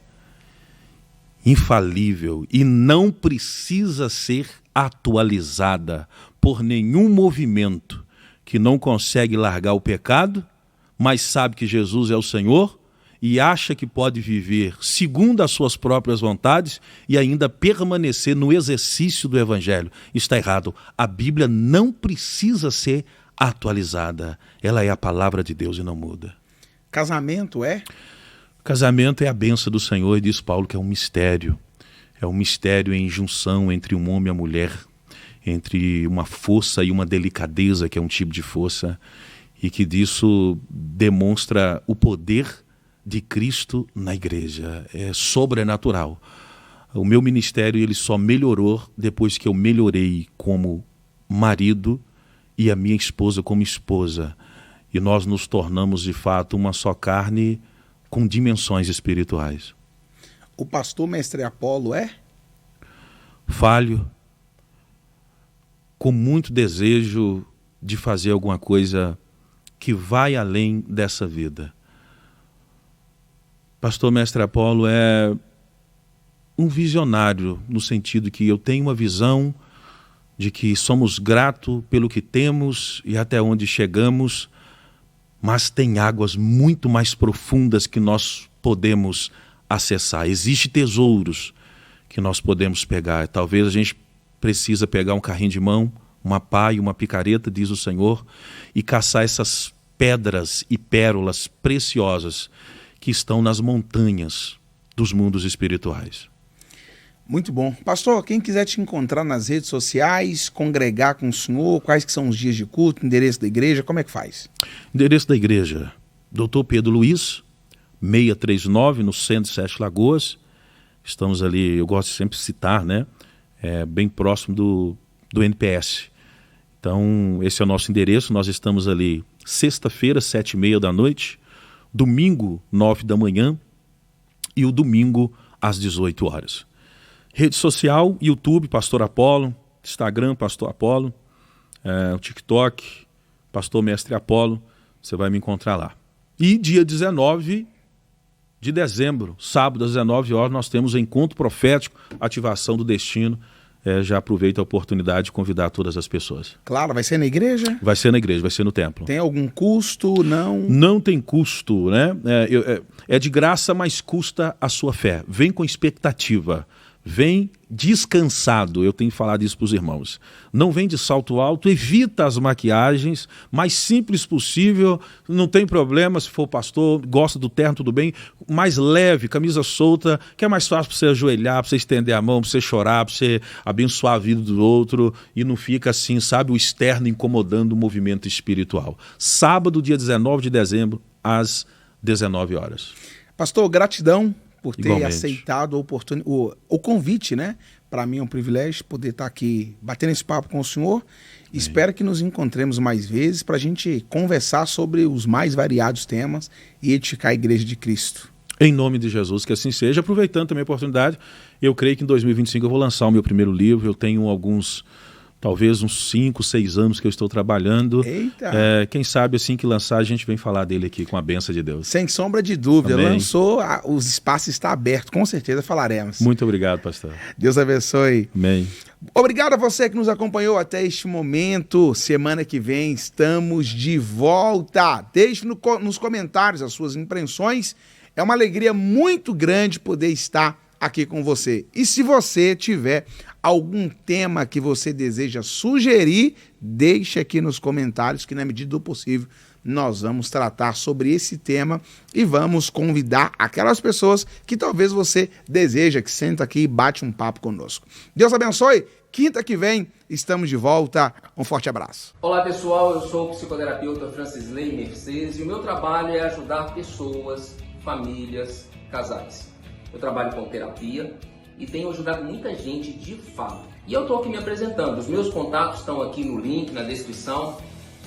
Infalível e não precisa ser atualizada por nenhum movimento que não consegue largar o pecado, mas sabe que Jesus é o Senhor e acha que pode viver segundo as suas próprias vontades e ainda permanecer no exercício do Evangelho. Está errado. A Bíblia não precisa ser atualizada. Ela é a palavra de Deus e não muda. Casamento é? Casamento é a bênção do Senhor, e diz Paulo que é um mistério. É um mistério em junção entre um homem e a mulher, entre uma força e uma delicadeza, que é um tipo de força, e que disso demonstra o poder de Cristo na igreja. É sobrenatural. O meu ministério ele só melhorou depois que eu melhorei como marido e a minha esposa como esposa. E nós nos tornamos de fato uma só carne com dimensões espirituais. O pastor mestre Apolo é? Falho, com muito desejo de fazer alguma coisa que vai além dessa vida. Pastor mestre Apolo é um visionário, no sentido que eu tenho uma visão de que somos gratos pelo que temos e até onde chegamos, mas tem águas muito mais profundas que nós podemos acessar. Existem tesouros que nós podemos pegar. Talvez a gente precisa pegar um carrinho de mão, uma pá e uma picareta, diz o Senhor, e caçar essas pedras e pérolas preciosas que estão nas montanhas dos mundos espirituais. Muito bom. Pastor, quem quiser te encontrar nas redes sociais, congregar com o senhor, quais que são os dias de culto, endereço da igreja, como é que faz? Endereço da igreja, Dr. Pedro Luiz, 639, no centro de Sete Lagoas. Estamos ali, eu gosto de sempre citar, né? Bem próximo do NPS. Então, esse é o nosso endereço. Nós estamos ali sexta-feira, 7h30 da noite, domingo, 9 da manhã e o domingo às 18 horas. Rede social, YouTube, Pastor Apolo, Instagram, Pastor Apolo, o TikTok, Pastor Mestre Apolo, você vai me encontrar lá. E dia 19 de dezembro, sábado às 19 horas, nós temos o Encontro Profético, Ativação do Destino. Já aproveito a oportunidade de convidar todas as pessoas. Claro, vai ser na igreja? Vai ser na igreja, vai ser no templo. Tem algum custo? Não? Não tem custo, né? É de graça, mas custa a sua fé. Vem com expectativa. Vem descansado, eu tenho falado isso para os irmãos. Não vem de salto alto, evita as maquiagens, mais simples possível, não tem problema se for pastor, gosta do terno, tudo bem, mais leve, camisa solta, que é mais fácil para você ajoelhar, para você estender a mão, para você chorar, para você abençoar a vida do outro e não fica assim, sabe, o externo incomodando o movimento espiritual. Sábado, dia 19 de dezembro, às 19 horas. Pastor, gratidão por ter Igualmente. aceitado o convite, né? Para mim é um privilégio poder estar aqui batendo esse papo com o senhor. Espero que nos encontremos mais vezes para a gente conversar sobre os mais variados temas e edificar a Igreja de Cristo. Em nome de Jesus, que assim seja. Aproveitando também a oportunidade, eu creio que em 2025 eu vou lançar o meu primeiro livro. Eu tenho talvez uns 5, 6 anos que eu estou trabalhando. Eita! Quem sabe assim que lançar a gente vem falar dele aqui com a bênção de Deus. Sem sombra de dúvida. Amém. Lançou, os espaços estão abertos, com certeza falaremos. Muito obrigado, pastor. Deus abençoe. Amém. Obrigado a você que nos acompanhou até este momento. Semana que vem estamos de volta. Deixe nos comentários as suas impressões. É uma alegria muito grande poder estar aqui com você. E se você tiver algum tema que você deseja sugerir, deixe aqui nos comentários que, na medida do possível, nós vamos tratar sobre esse tema e vamos convidar aquelas pessoas que talvez você deseja, que senta aqui e bate um papo conosco. Deus abençoe. Quinta que vem, estamos de volta. Um forte abraço. Olá pessoal, eu sou o psicoterapeuta Francisley Mercedes e o meu trabalho é ajudar pessoas, famílias, casais. Eu trabalho com terapia e tenho ajudado muita gente de fato. E eu estou aqui me apresentando, os meus contatos estão aqui no link, na descrição,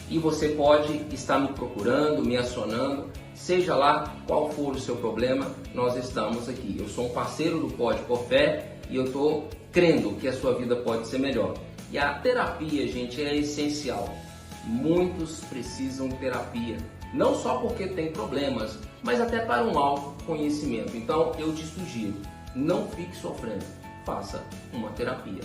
e você pode estar me procurando, me acionando, seja lá qual for o seu problema, nós estamos aqui. Eu sou um parceiro do Pode Por Fé e eu estou crendo que a sua vida pode ser melhor. E a terapia, gente, é essencial. Muitos precisam de terapia, não só porque tem problemas, mas até para um autoconhecimento. Então eu te sugiro, não fique sofrendo, faça uma terapia.